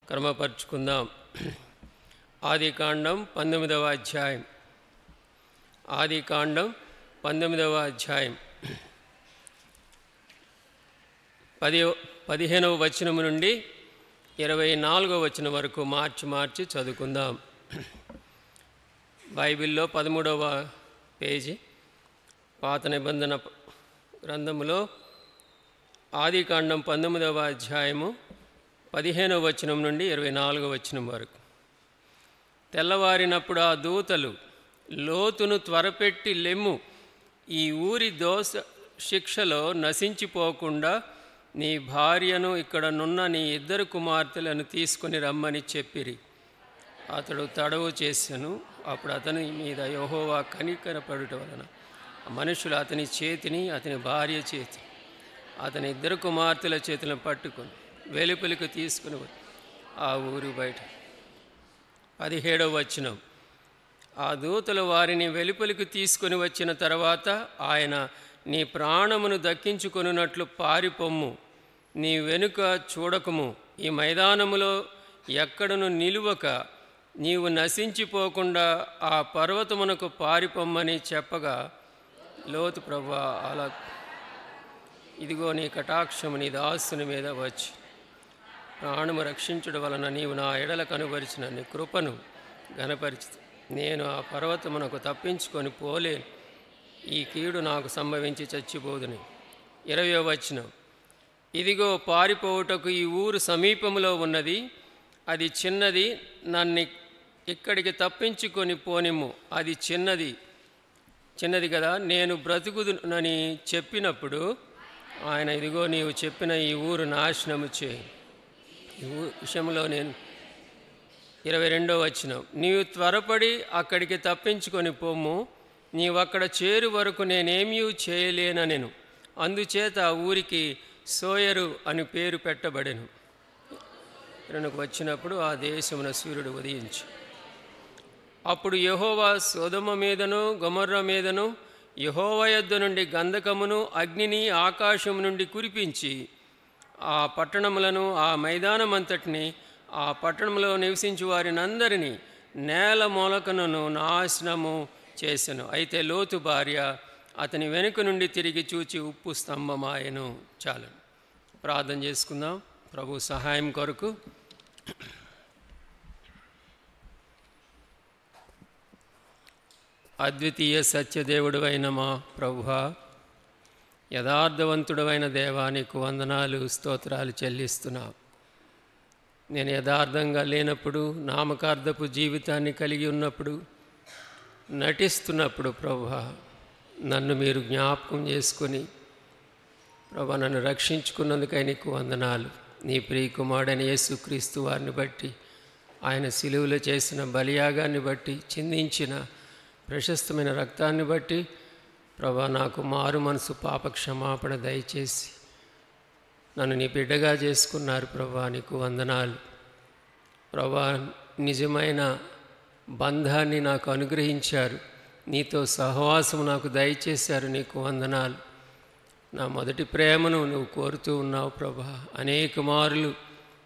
క్రమపరుచుకుందాం. ఆదికాండం 19వ అధ్యాయం. ఆదికాండం 19వ అధ్యాయం 15వ వచనం నుండి 24వ వచనం వరకు మార్చి చదువుకుందాం. బైబిల్లో 13వ పేజీ పాత నిబంధన గ్రంథములో ఆదికాండం 19వ అధ్యాయము 15వ వచనం నుండి 24వ వచనం వరకు. తెల్లవారినప్పుడు ఆ దూతలు లోతును త్వరపెట్టి లెమ్ము, ఈ ఊరి దోష శిక్షలో నశించిపోకుండా నీ భార్యను ఇక్కడనున్న నీ 2 కుమార్తెలను తీసుకుని రమ్మని చెప్పిరి. అతడు తడవు చేసెను. అప్పుడు అతని మీద యెహోవా కనికరపడుట వలన మనుషులు అతని చేతిని అతని భార్య చేతి అతని 2 కుమార్తెల చేతులను పట్టుకొని వెలుపలికి తీసుకుని ఆ ఊరు బయట. 17వ వచనం. ఆ దూతలు వారిని వెలుపలికి తీసుకొని వచ్చిన తర్వాత ఆయన, నీ ప్రాణమును దక్కించుకొనున్నట్లు పారిపొమ్ము, నీ వెనుక చూడకము, ఈ మైదానములో ఎక్కడను నిలువక నీవు నశించిపోకుండా ఆ పర్వతమునకు పారిపొమ్మని చెప్పగా, లోతు, ప్రభువా, అలా ఇదిగో నీ కటాక్షము నీ దాసుని మీద వచ్చి ప్రాణము రక్షించడం వలన నీవు నా ఎడల కనుపరిచిన నీ కృపను ఘనపరిచి నేను ఆ పర్వతమునకు తప్పించుకొని పోలేను, ఈ కీడు నాకు సంభవించి చచ్చిపోదుని. 20వ వచనం. ఇదిగో పారిపోవుటకు ఈ ఊరు సమీపంలో ఉన్నది, అది చిన్నది, నన్ను ఇక్కడికి తప్పించుకొని పోనిమ్ము, అది చిన్నది కదా, నేను బ్రతుకుదునని చెప్పినప్పుడు ఆయన, ఇదిగో నీవు చెప్పిన ఈ ఊరు నాశనము చేయి. ఈ విషయంలో నేను 22వ వచనం. నీవు త్వరపడి అక్కడికి తప్పించుకొని పొమ్ము, నీవక్కడ చేరు వరకు నేనేమీ చేయలేనెను. అందుచేత ఆ ఊరికి సోయరు అని పేరు పెట్టబడెను. ఇక్కడకు వచ్చినప్పుడు ఆ దేశమున సూర్యుడు ఉదయించు. అప్పుడు యెహోవా సొదొమ మీదను గొమొర్ర మీదను యెహోవా యొద్ద నుండి గంధకమును అగ్నిని ఆకాశము నుండి కురిపించి ఆ పట్టణములను ఆ మైదానమంతటిని ఆ పట్టణంలో నివసించు వారినందరినీ నేల మొలకను నాశనము చేసెను. అయితే లోతు భార్య అతని వెనుక నుండి తిరిగి చూచి ఉప్పు స్తంభమాయెను. చాలు, ప్రార్థన చేసుకుందాం ప్రభు సహాయం కొరకు. అద్వితీయ సత్యదేవుడు అయిన మా ప్రభువా, యథార్థవంతుడమైన దేవా, నీకు వందనాలు స్తోత్రాలు చెల్లిస్తున్నాం. నేను యథార్థంగా లేనప్పుడు, నామకార్థపు జీవితాన్ని కలిగి ఉన్నప్పుడు, నటిస్తున్నప్పుడు ప్రభువా, నన్ను మీరు జ్ఞాపకం చేసుకొని ప్రభువా నన్ను రక్షించుకున్నందుకై నీకు వందనాలు. నీ ప్రియకుమారుడైన యేసుక్రీస్తు వారిని బట్టి, ఆయన సిలువలో చేసిన బలియాగాన్ని బట్టి, చిందించిన ప్రశస్తమైన రక్తాన్ని బట్టి ప్రభా నాకు మారు మనసు పాప క్షమాపణ దయచేసి నన్ను నీ బిడ్డగా చేసుకున్నారు ప్రభా, నీకు వందనాలు. ప్రభా నిజమైన బంధాన్ని నాకు అనుగ్రహించారు, నీతో సహవాసము నాకు దయచేశారు, నీకు వందనాలు. నా మొదటి ప్రేమను నువ్వు కోరుతూ ఉన్నావు ప్రభా. అనేక మార్లు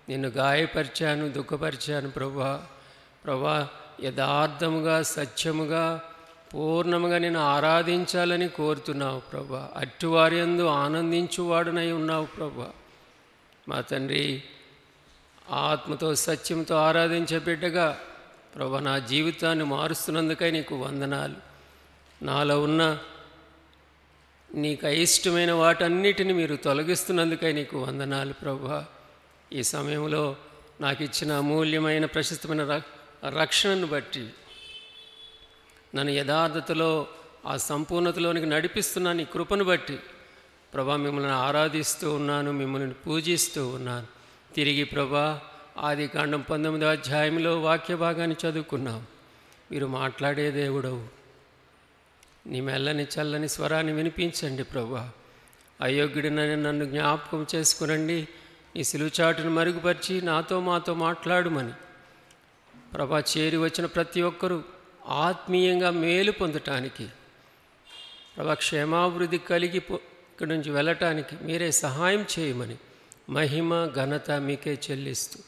నిన్ను గాయపరిచాను, దుఃఖపరిచాను ప్రభా. యథార్థముగా సత్యముగా పూర్ణముగా నేను ఆరాధించాలని కోరుతున్నావు ప్రభా. అట్టువారి యందు ఆనందించువాడునై ఉన్నావు ప్రభా. మా తండ్రి, ఆత్మతో సత్యంతో ఆరాధించే బిడ్డగా ప్రభా నా జీవితాన్ని మారుస్తున్నందుకై నీకు వందనాలు. నాలో ఉన్న నీకు అయిష్టమైన వాటన్నిటిని మీరు తొలగిస్తున్నందుకై నీకు వందనాలు ప్రభా. ఈ సమయంలో నాకు ఇచ్చిన అమూల్యమైన ప్రశస్తమైన రక్షణను బట్టి, నన్ను యథార్థతలో ఆ సంపూర్ణతలోనికి నడిపిస్తున్న నీ కృపను బట్టి ప్రభా మిమ్మల్ని ఆరాధిస్తూ ఉన్నాను, మిమ్మల్ని పూజిస్తూ ఉన్నాను. తిరిగి ప్రభా ఆదికాండం 19వ అధ్యాయంలో వాక్య భాగాన్ని చదువుకున్నాం. మీరు మాట్లాడే దేవుడవు, నీ మెల్లని చల్లని స్వరాన్ని వినిపించండి ప్రభా. అయోగ్యుడినని నన్ను జ్ఞాపకం చేసుకునండి, నీ సిలుచాటును మరుగుపరిచి నాతో మాతో మాట్లాడుమని ప్రభా చేరి వచ్చిన ప్రతి ఒక్కరూ ఆత్మీయంగా మేలు పొందటానికి ప్రభా క్షేమాభివృద్ధి కలిగి ఇక్కడి నుంచి వెళ్ళటానికి మీరే సహాయం చేయమని మహిమ ఘనత మీకే చెల్లిస్తూ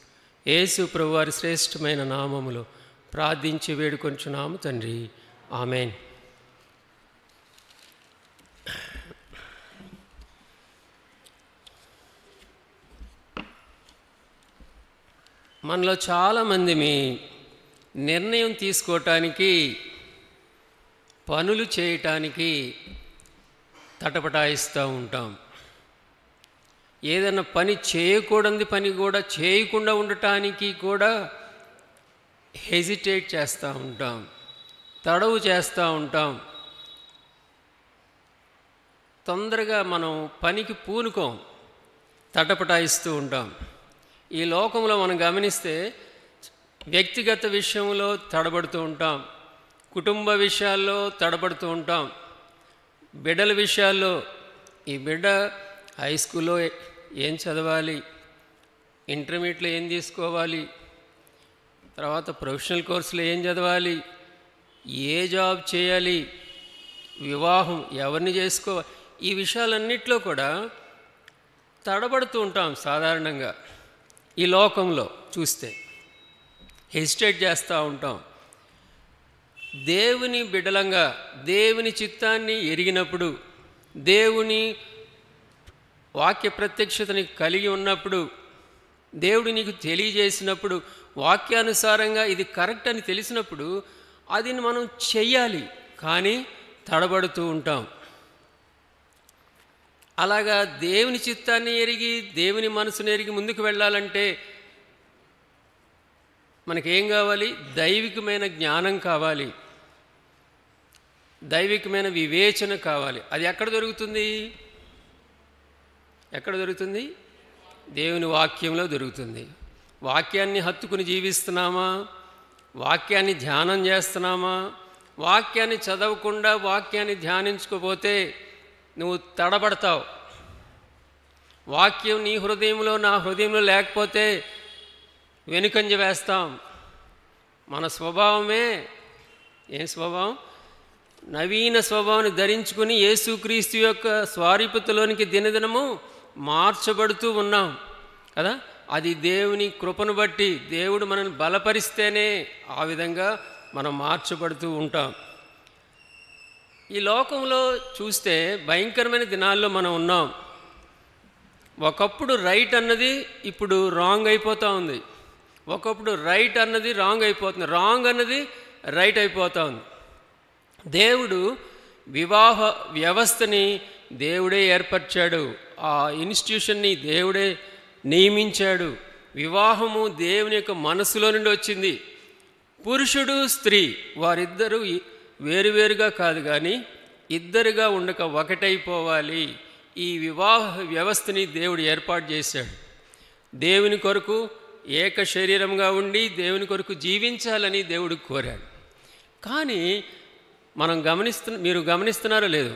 యేసు ప్రభువారి శ్రేష్టమైన నామములో ప్రార్థించి వేడుకొంచున్నాము తండ్రి. ఆమెన్. మనలో చాలామంది నిర్ణయం తీసుకోవటానికి, పనులు చేయటానికి తటపటాయిస్తూ ఉంటాం. ఏదైనా పని చేయకూడని పని కూడా చేయకుండా ఉండటానికి కూడా హెజిటేట్ చేస్తూ ఉంటాం, తడవు చేస్తూ ఉంటాం. తొందరగా మనం పనికి పూనుకోం, తటపటాయిస్తూ ఉంటాం. ఈ లోకంలో మనం గమనిస్తే వ్యక్తిగత విషయంలో తడబడుతూ ఉంటాం, కుటుంబ విషయాల్లో తడబడుతూ ఉంటాం, బిడ్డల విషయాల్లో ఈ బిడ్డ హై స్కూల్లో ఏం చదవాలి, ఇంటర్మీడియట్లో ఏం తీసుకోవాలి, తర్వాత ప్రొఫెషనల్ కోర్సులో ఏం చదవాలి, ఏ జాబ్ చేయాలి, వివాహం ఎవరిని చేసుకోవాలి, ఈ విషయాలన్నిట్లో కూడా తడబడుతూ ఉంటాం. సాధారణంగా ఈ లోకంలో చూస్తే హెసిటేట్ చేస్తూ ఉంటాం. దేవుని బిడ్డలంగా దేవుని చిత్తాన్ని ఎరిగినప్పుడు, దేవుని వాక్య ప్రత్యక్షతని కలిగి ఉన్నప్పుడు, దేవుడు నీకు తెలియజేసినప్పుడు, వాక్యానుసారంగా ఇది కరెక్ట్ అని తెలిసినప్పుడు అది మనం చెయ్యాలి, కానీ తడబడుతూ ఉంటాం. అలాగా దేవుని చిత్తాన్ని ఎరిగి దేవుని మనసును ఎరిగి ముందుకు వెళ్ళాలంటే మనకేం కావాలి? దైవికమైన జ్ఞానం కావాలి, దైవికమైన వివేచన కావాలి. అది ఎక్కడ దొరుకుతుంది? ఎక్కడ దొరుకుతుంది? దేవుని వాక్యంలో దొరుకుతుంది. వాక్యాన్ని హత్తుకుని జీవిస్తున్నామా? వాక్యాన్ని ధ్యానం చేస్తున్నామా? వాక్యాన్ని చదవకుండా వాక్యాన్ని ధ్యానించుకోపోతే నువ్వు తడబడతావు. వాక్యం నీ హృదయంలో నా హృదయంలో లేకపోతే వెనుకంజ వేస్తాం. మన స్వభావమే ఏం స్వభావం? నవీన స్వభావాన్ని ధరించుకుని యేసుక్రీస్తు యొక్క స్వారీపతలోనికి దినదినము మార్చబడుతూ ఉన్నాం కదా. అది దేవుని కృపను బట్టి, దేవుడు మనల్ని బలపరిస్తేనే ఆ విధంగా మనం మార్చబడుతూ ఉంటాం. ఈ లోకంలో చూస్తే భయంకరమైన దినాల్లో మనం ఉన్నాం. ఒకప్పుడు రైట్ అన్నది ఇప్పుడు రాంగ్ అయిపోతూ ఉంది, ఒకప్పుడు రైట్ అన్నది రాంగ్ అయిపోతుంది, రాంగ్ అన్నది రైట్ అయిపోతూ ఉంది. దేవుడు వివాహ వ్యవస్థని దేవుడే ఏర్పరిచాడు, ఆ ఇన్స్టిట్యూషన్ని దేవుడే నియమించాడు. వివాహము దేవుని యొక్క మనసులో నుండి వచ్చింది. పురుషుడు స్త్రీ వారిద్దరూ వేరువేరుగా కాదు కానీ ఇద్దరుగా ఉండక ఒకటైపోవాలి. ఈ వివాహ వ్యవస్థని దేవుడు ఏర్పాటు చేశాడు. దేవుని కొరకు ఏక శరీరంగా ఉండి దేవుని కొరకు జీవించాలని దేవుడు కోరాడు. కానీ మీరు గమనిస్తున్నారో లేదు,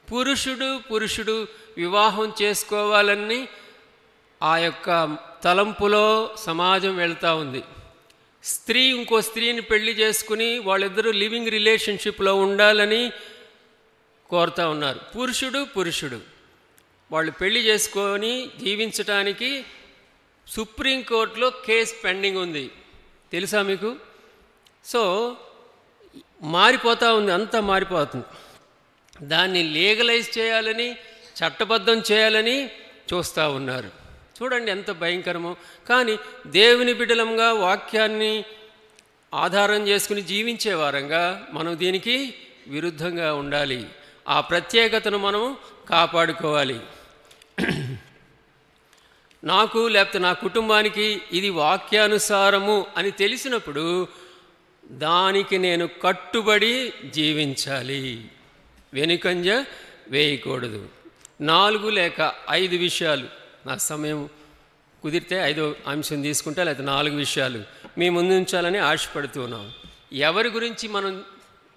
పురుషుడు వివాహం చేసుకోవాలని ఆ యొక్క తలంపులో సమాజం వెళ్తూ ఉంది. స్త్రీ ఇంకో స్త్రీని పెళ్లి చేసుకుని వాళ్ళిద్దరూ లివింగ్ రిలేషన్షిప్లో ఉండాలని కోరుతూ ఉన్నారు. పురుషుడు వాళ్ళు పెళ్లి చేసుకొని జీవించటానికి సుప్రీంకోర్టులో కేసు పెండింగ్ ఉంది, తెలుసా మీకు? సో మారిపోతూ ఉంది, అంతా మారిపోతుంది. దాన్ని లీగలైజ్ చేయాలని, చట్టబద్ధం చేయాలని చూస్తూ ఉన్నారు. చూడండి ఎంత భయంకరమో. కానీ దేవుని బిడ్డలంగా వాక్యాన్ని ఆధారం చేసుకుని జీవించే వారంగా మనం దీనికి విరుద్ధంగా ఉండాలి. ఆ ప్రత్యేకతను మనం కాపాడుకోవాలి. నాకు లేకపోతే నా కుటుంబానికి ఇది వాక్యానుసారము అని తెలిసినప్పుడు దానికి నేను కట్టుబడి జీవించాలి, వెనుకంజ వేయకూడదు. 4 లేక 5 విషయాలు, నా సమయం కుదిరితే 5వ అంశం తీసుకుంటా, లేకపోతే 4 విషయాలు మీ ముందు ఉంచాలని ఆశపడుతున్నాం. ఎవరి గురించి మనం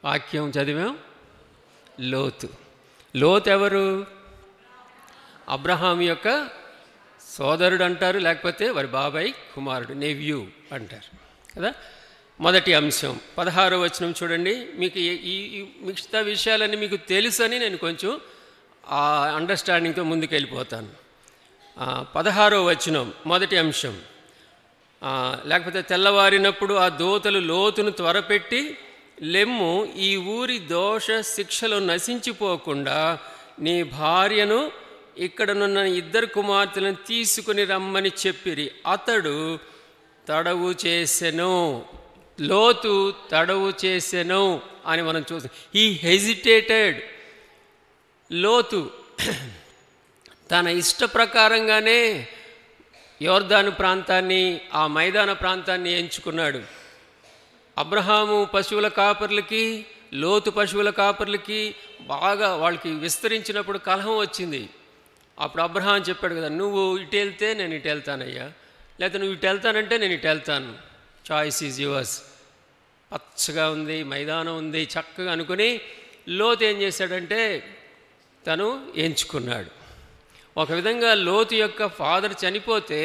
వాక్యం చదివాం? లోతు ఎవరు? అబ్రహాం యొక్క సోదరుడు అంటారు, లేకపోతే వారి బాబాయ్ కుమారుడు, నెవ్యూ అంటారు కదా. మొదటి అంశం 16వ వచనం చూడండి. మీకు ఈ మిగతా విషయాలన్నీ మీకు తెలుసని నేను కొంచెం ఆ అండర్స్టాండింగ్తో ముందుకు వెళ్ళిపోతాను. 16వ వచనం మొదటి అంశం. లేకపోతే తెల్లవారినప్పుడు ఆ దూతలు లోతును త్వరపెట్టి లెమ్ము, ఈ ఊరి దోష శిక్షలు నశించిపోకుండా నీ భార్యను ఇక్కడనున్న 2 కుమార్తెలను తీసుకుని రమ్మని చెప్పిరి. అతడు తడవు చేసెను, లోతు తడవు చేసెను అని మనం చూస్తాం. He hesitated. లోతు తన ఇష్ట ప్రకారంగానే యోర్దాను ప్రాంతాన్ని, ఆ మైదాన ప్రాంతాన్ని ఎంచుకున్నాడు. అబ్రహాము పశువుల కాపర్లకి, లోతు పశువుల కాపర్లకి బాగా వాళ్ళకి విస్తరించినప్పుడు కలహం వచ్చింది. అప్పుడు అబ్రహాం చెప్పాడు కదా, నువ్వు ఇటు వెళ్తే నేను ఇటు వెళ్తానయ్యా, లేకపోతే నువ్వు ఇటు వెళ్తానంటే నేను ఇటు వెళ్తాను, చాయిస్ ఈజ్ యువర్స్. పచ్చగా ఉంది, మైదానం ఉంది, చక్కగా అనుకుని లోతు ఏం చేశాడంటే తను ఎంచుకున్నాడు. ఒక విధంగా లోతు యొక్క ఫాదర్ చనిపోతే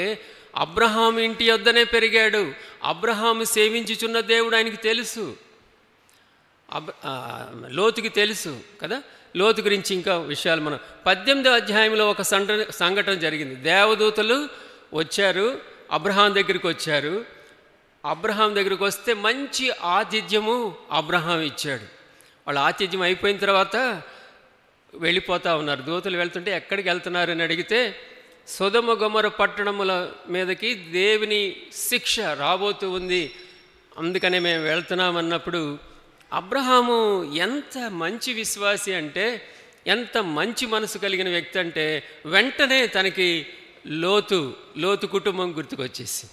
అబ్రహాం ఇంటి యొద్దనే పెరిగాడు. అబ్రహాము సేవించుచున్న దేవుడు ఆయనకి తెలుసు, లోతుకి తెలుసు కదా. లోతు గురించి ఇంకా విషయాలు మనం 18వ అధ్యాయంలో ఒక సంఘటన జరిగింది. దేవదూతలు వచ్చారు, అబ్రహాం దగ్గరికి వచ్చారు. అబ్రహాం దగ్గరికి వస్తే మంచి ఆతిథ్యము అబ్రహాం ఇచ్చాడు. వాళ్ళు ఆతిథ్యం అయిపోయిన తర్వాత వెళ్ళిపోతూ ఉన్నారు. దూతలు వెళ్తుంటే ఎక్కడికి వెళ్తున్నారు అని అడిగితే సొదొమ గొమొర పట్టణముల మీదకి దేవుని శిక్ష రాబోతూ ఉంది, అందుకనే మేము వెళ్తున్నామన్నప్పుడు అబ్రహాము ఎంత మంచి విశ్వాసి అంటే, ఎంత మంచి మనసు కలిగిన వ్యక్తి అంటే వెంటనే తనకి లోతు కుటుంబం గుర్తుకొచ్చేసి,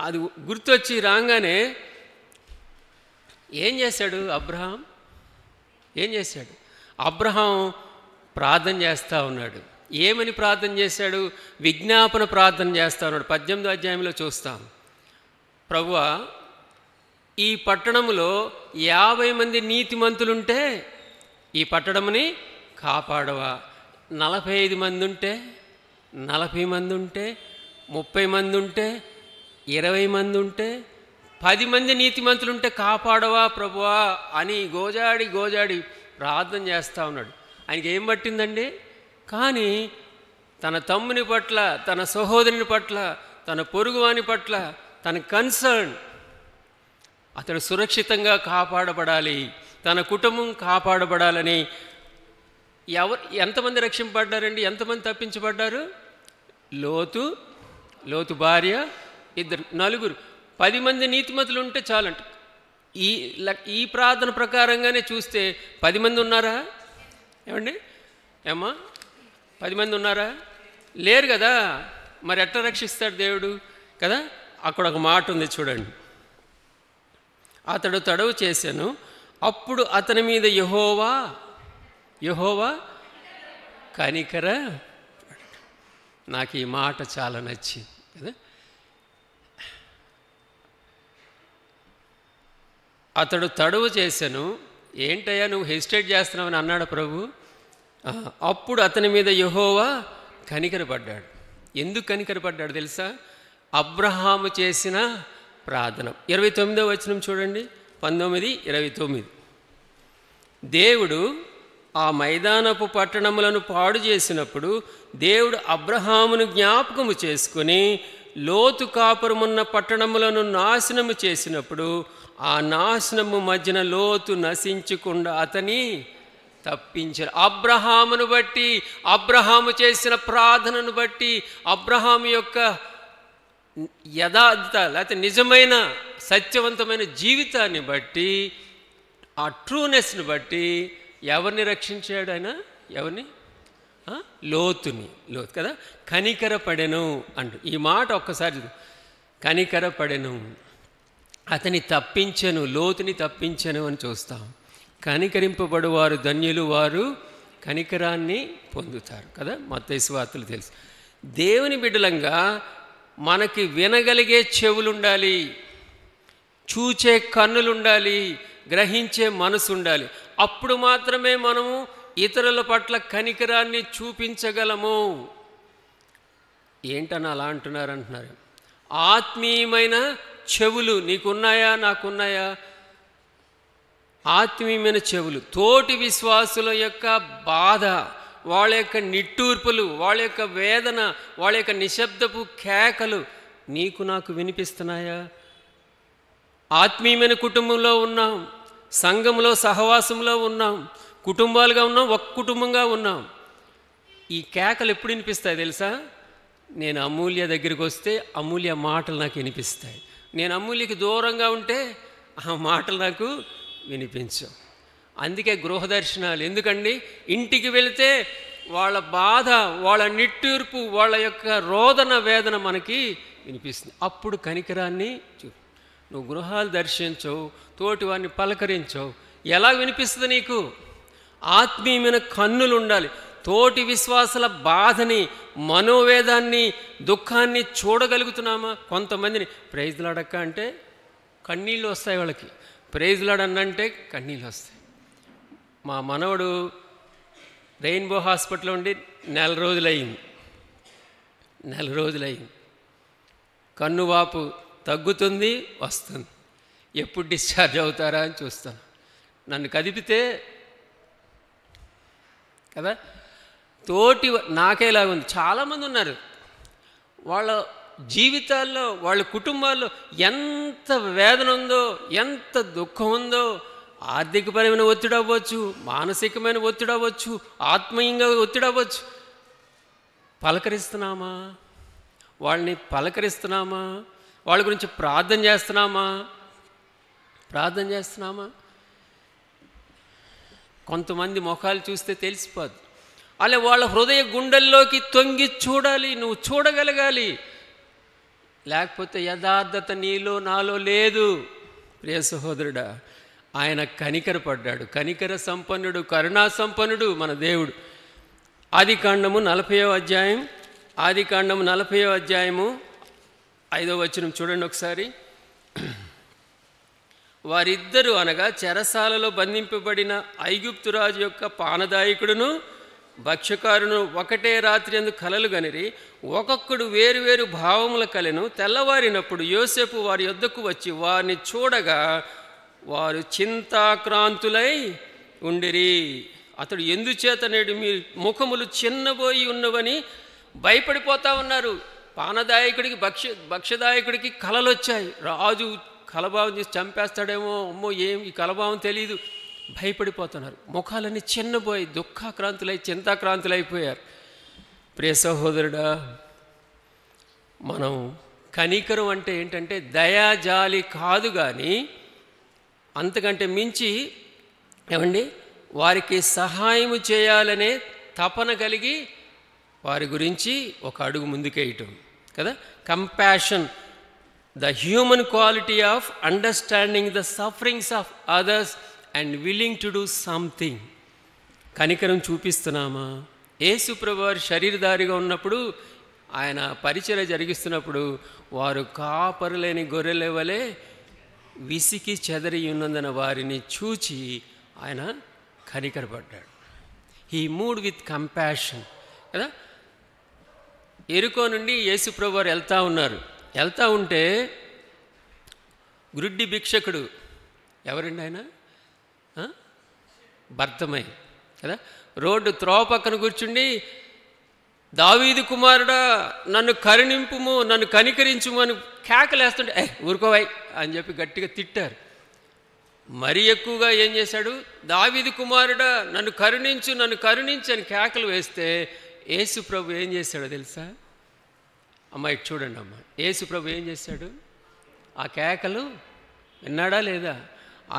అది గుర్తొచ్చి రాగానే ఏం చేశాడు అబ్రహాం? ఏం చేశాడు? అబ్రహాం ప్రార్థన చేస్తూ ఉన్నాడు. ఏమని ప్రార్థన చేశాడు? విజ్ఞాపన ప్రార్థన చేస్తూ ఉన్నాడు. 18వ అధ్యాయంలో చూస్తాం. ప్రభువా, ఈ పట్టణంలో 50 మంది నీతిమంతులుంటే ఈ పట్టణముని కాపాడవా? 45 మంది ఉంటే, 40 మంది ఉంటే, 30 మంది ఉంటే, 20 మంది ఉంటే, 10 మంది నీతిమంతులుంటే కాపాడవా ప్రభువా అని గోజాడి ప్రార్థన చేస్తూ ఉన్నాడు. ఆయనకి ఏం పట్టిందండి? కానీ తన తమ్ముని పట్ల, తన సహోదరుని పట్ల, తన పొరుగువాని పట్ల తన కన్సర్న్, అతడు సురక్షితంగా కాపాడబడాలి, తన కుటుంబం కాపాడబడాలని. ఎంతమంది రక్షింపబడ్డారండి? ఎంతమంది తప్పించబడ్డారు? లోతు భార్య, 2, 4, 10 మంది నీతిమంతులు ఉంటే చాలంట. ఈ ప్రార్థన ప్రకారంగానే చూస్తే 10 మంది ఉన్నారా? ఏమండి ఏమ్మా, 10 మంది ఉన్నారా? లేరు కదా. మరి ఎట్లా రక్షిస్తాడు దేవుడు కదా? అక్కడ ఒక మాట ఉంది చూడండి. అతడు తడవు చేశాను, అప్పుడు అతని మీద యెహోవా కనికర. నాకు ఈ మాట చాలా నచ్చింది కదా. అతడు తడవు చేశాను. ఏంటయ్యా నువ్వు హెసిటేట్ చేస్తున్నావని అన్నాడు ప్రభు. అప్పుడు అతని మీద యెహోవా కనికరపడ్డాడు. ఎందుకు కనికరపడ్డాడు తెలుసా? అబ్రహాము చేసిన ప్రార్థన. 29వ వచనం చూడండి, 19:29. దేవుడు ఆ మైదానపు పట్టణములను పాడు చేసినప్పుడు దేవుడు అబ్రహామును జ్ఞాపకము చేసుకుని లోతు కాపురమున్న పట్టణములను నాశనము చేసినప్పుడు ఆ నాశనము మధ్యన లోతు నశించకుండా అతని తప్పించారు. అబ్రహామును బట్టి, అబ్రహాము చేసిన ప్రార్థనను బట్టి, అబ్రహాము యొక్క యథార్థ లేకపోతే నిజమైన సత్యవంతమైన జీవితాన్ని బట్టి, ఆ ట్రూనెస్ని బట్టి ఎవరిని రక్షించాడు ఆయన? ఎవరిని? లోతు కదా. కనికరపడెను అంటు. ఈ మాట ఒక్కసారి కనికరపడెను, అతని తప్పించెను, లోతుని తప్పించెను అని చూస్తాం. కనికరింపబడు వారు ధన్యులు, వారు కనికరాన్ని పొందుతారు కదా. మత్తయి సువార్తలు తెలుసు. దేవుని బిడ్డలంగా మనకి వినగలిగే చెవులు ఉండాలి, చూచే కన్నులు ఉండాలి, గ్రహించే మనసు ఉండాలి. అప్పుడు మాత్రమే మనము ఇతరుల పట్ల కనికరాన్ని చూపించగలము. ఏంటని అలా అంటున్నారు? ఆత్మీయమైన చెవులు నీకున్నాయా? నాకున్నాయా? ఆత్మీయమైన చెవులు. తోటి విశ్వాసుల యొక్క బాధ, వాళ్ళ యొక్క నిట్టూర్పులు, వాళ్ళ యొక్క వేదన, వాళ్ళ యొక్క నిశ్శబ్దపు కేకలు నీకు నాకు వినిపిస్తున్నాయా? ఆత్మీయమైన కుటుంబంలో ఉన్నాం, సంఘంలో సహవాసంలో ఉన్నాం, కుటుంబాలుగా ఉన్నాం, ఒక కుటుంబంగా ఉన్నాం. ఈ కేకలు ఎప్పుడు వినిపిస్తాయి తెలుసా? నేను అమూల్య దగ్గరికి వస్తే అమూల్య మాటలు నాకు వినిపిస్తాయి. నేను అమూల్యకి దూరంగా ఉంటే ఆ మాటలు నాకు వినిపించవు. అందుకే గృహదర్శనాలు ఎందుకండి? ఇంటికి వెళితే వాళ్ళ బాధ, వాళ్ళ నిట్టూర్పు, వాళ్ళ యొక్క రోదన వేదన మనకి వినిపిస్తుంది. అప్పుడు కనికరాన్ని నువ్వు గృహాలు దర్శించవు, తోటి వారిని పలకరించవు. ఎలా వినిపిస్తుంది నీకు? ఆత్మీయమైన కన్నులు ఉండాలి. తోటి విశ్వాసుల బాధని, మనోవేదాన్ని, దుఃఖాన్ని చూడగలుగుతున్నామా? కొంతమందిని ప్రైజ్లాడక్క అంటే కన్నీళ్ళు వస్తాయి వాళ్ళకి, ప్రైజ్లాడన్నంటే కన్నీళ్ళు వస్తాయి. మా మనవడు రెయిన్బో హాస్పిటల్లో ఉండి నెల రోజులయ్యింది. కన్నువాపు తగ్గుతుంది, వస్తుంది. ఎప్పుడు డిశ్చార్జ్ అవుతారా అని చూస్తాను. నన్ను కదిపితే కదా తోటి నాకేలాగా ఉంది. చాలామంది ఉన్నారు, వాళ్ళ జీవితాల్లో, వాళ్ళ కుటుంబాల్లో ఎంత వేదన ఉందో, ఎంత దుఃఖం ఉందో. ఆర్థికపరమైన ఒత్తిడి అవ్వచ్చు, మానసికమైన ఒత్తిడి అవ్వచ్చు, ఆత్మీయంగా ఒత్తిడి అవ్వచ్చు. పలకరిస్తున్నామా? వాళ్ళని పలకరిస్తున్నామా? వాళ్ళ గురించి ప్రార్థన చేస్తున్నామా? కొంతమంది ముఖాలు చూస్తే తెలిసిపోద్ది. అలా వాళ్ళ హృదయ గుండెల్లోకి తొంగి చూడాలి, నువ్వు చూడగలగాలి. లేకపోతే యథార్థత నీలో నాలో లేదు. ప్రియ సహోదరుడా, ఆయన కనికరపడ్డాడు, కనికర సంపన్నుడు, కరుణా సంపన్నుడు మన దేవుడు. ఆదికాండము 40వ అధ్యాయము 5వ వచనం చూడండి ఒకసారి. వారిద్దరూ అనగా చెరసాలలో బంధింపబడిన ఐగుప్తు రాజు యొక్క పానదాయకుడును భక్ష్యకారును ఒకటే రాత్రి అందు కలలు గనిరి, ఒక్కొక్కడు వేరువేరు భావముల కలెను. తెల్లవారినప్పుడు యోసేపు వారి యొద్దకు వచ్చి వారిని చూడగా వారు చింతాక్రాంతులై ఉండిరి. అతడు ఎందుచేత నేడు మీ ముఖములు చిన్నబోయి ఉన్నవని భయపడిపోతా ఉన్నారు. పానదాయకుడికి భక్ష్యదాయకుడికి కలలు వచ్చాయి. రాజు కలభావం చేసి చంపేస్తాడేమో, అమ్మో ఏం ఈ కలభావం తెలియదు, భయపడిపోతున్నారు. ముఖాలన్నీ చిన్నబోయి దుఃఖాక్రాంతులై చింతాక్రాంతులైపోయారు. ప్రియ సహోదరుడా, మనం కనికరం అంటే ఏంటంటే దయాజాలి కాదు, కానీ అంతకంటే మించి ఏమండి వారికి సహాయము చేయాలనే తపన కలిగి వారి గురించి ఒక అడుగు ముందుకేయటం కదా. Compassion, the human quality of understanding the sufferings of others and willing to do something. కనికరం చూపిస్తున్నామా? యేసు ప్రభువారు శరీరధారిగా ఉన్నప్పుడు, ఆయన పరిచర్య జరిగిస్తున్నప్పుడు వారు కాపరులేని గొర్రెల వలె విసికి చెదరి ఉన్నందున వారిని చూచి ఆయన కనికరపడ్డాడు. హీ మూడ్ విత్ కంపాషన్ కదా. ఎరుకో నుండి యేసు ప్రభువారు వెళ్తా ఉంటే గ్రుడ్డి భిక్షకుడు, ఎవరండి ఆయన? భర్తమై కదా, రోడ్డు త్రోవ పక్కన కూర్చుండి, దావీదు కుమారుడా నన్ను కరుణింపుము, నన్ను కనికరించుము అని కేకలేస్తుంటే ఊరుకోవాయి అని చెప్పి గట్టిగా తిట్టారు. మరీ ఎక్కువగా ఏం చేశాడు? దావీదు కుమారుడా నన్ను కరుణించు, నన్ను కరుణించు అని కేకలు వేస్తే యేసు ప్రభు ఏం చేశాడో తెలుసా? అమ్మాయి చూడండి అమ్మ, యేసు ప్రభు ఏం చేశాడు? ఆ కేకలు విన్నాడా లేదా?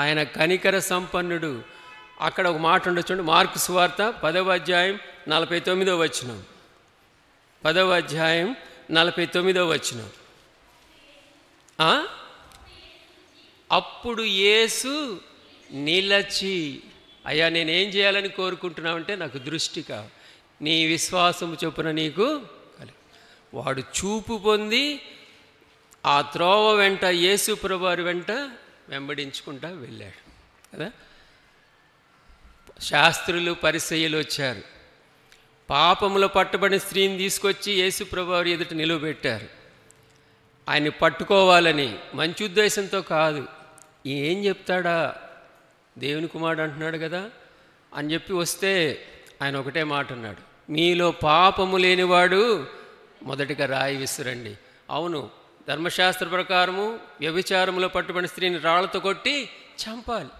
ఆయన కనికర సంపన్నుడు. అక్కడ ఒక మాట ఉండొచ్చు, మార్కు సువార్త 10వ అధ్యాయం 49వ వచనం. 10వ అధ్యాయం 49వ వచనం. అప్పుడు యేసు నిలచి, అయ్యా నేనేం చేయాలని కోరుకుంటున్నావంటే నాకు దృష్టి కావాలి, నీ విశ్వాసము చొప్పున నీకు కలిగి. వాడు చూపు పొంది ఆ త్రోవ వెంట యేసు ప్రభువారి వెంట వెంబడించుకుంటా వెళ్ళాడు కదా. శాస్త్రులు పరిసయ్యులు వచ్చారు, పాపములో పట్టబడిన స్త్రీని తీసుకొచ్చి యేసు ప్రభువారి ఎదుట నిలువబెట్టారు. ఆయన్ని పట్టుకోవాలని, మంచి ఉద్దేశంతో కాదు. ఏం చెప్తాడా, దేవుని కుమారుడు అంటున్నాడు కదా అని చెప్పి వస్తే ఆయన ఒకటే మాట అన్నాడు, మీలో పాపము లేనివాడు మొదటిగా రాయి విసురండి. అవును, ధర్మశాస్త్ర ప్రకారము వ్యభిచారంలో పట్టుబడిన స్త్రీని రాళ్లతో కొట్టి చంపాలి.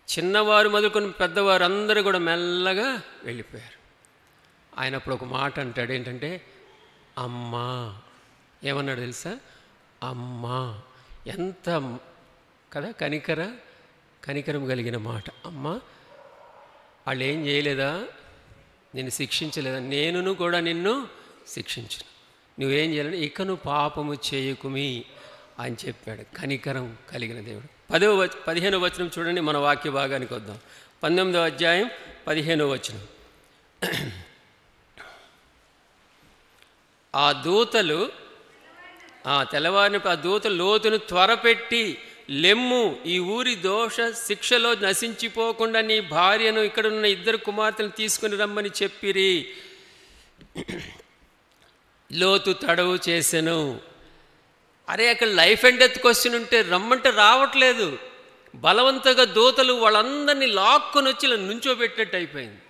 చిన్నవారు మొదలుకొని పెద్దవారు అందరూ కూడా మెల్లగా వెళ్ళిపోయారు. ఆయన అప్పుడు ఒక మాట అంటాడు, ఏంటంటే అమ్మా. ఏమన్నాడు తెలుసా? అమ్మా. ఎంత కదా కనికరం కలిగిన మాట. అమ్మా, వాళ్ళు ఏం చేయలేదా? నిన్ను శిక్షించలేదా? నేనును కూడా నిన్ను శిక్షించను. నువ్వేం చేయాలని, ఇక నువ్వు పాపము చేయకుమి అని చెప్పాడు. కనికరం కలిగిన దేవుడు. 15వ వచనం చూడండి, మన వాక్య భాగానికి వద్దాం. 19వ అధ్యాయం 15వ వచనం. ఆ దూతలు తెల్లవారిన ఆ దూతలు లోతును త్వరపెట్టి, లెమ్ము, ఈ ఊరి దోష శిక్షలో నశించిపోకుండా నీ భార్యను ఇక్కడున్న 2 కుమార్తెలను తీసుకుని రమ్మని చెప్పిరి. లోతు తడవు చేసెను. అరే, అక్కడ లైఫ్ అండ్ డెత్ క్వశ్చన్ ఉంటే రమ్మంటే రావట్లేదు. బలవంతంగా దూతలు వాళ్ళందరినీ లాక్కొని వచ్చి ఇలా నుంచోబెట్టినట్టు అయిపోయింది.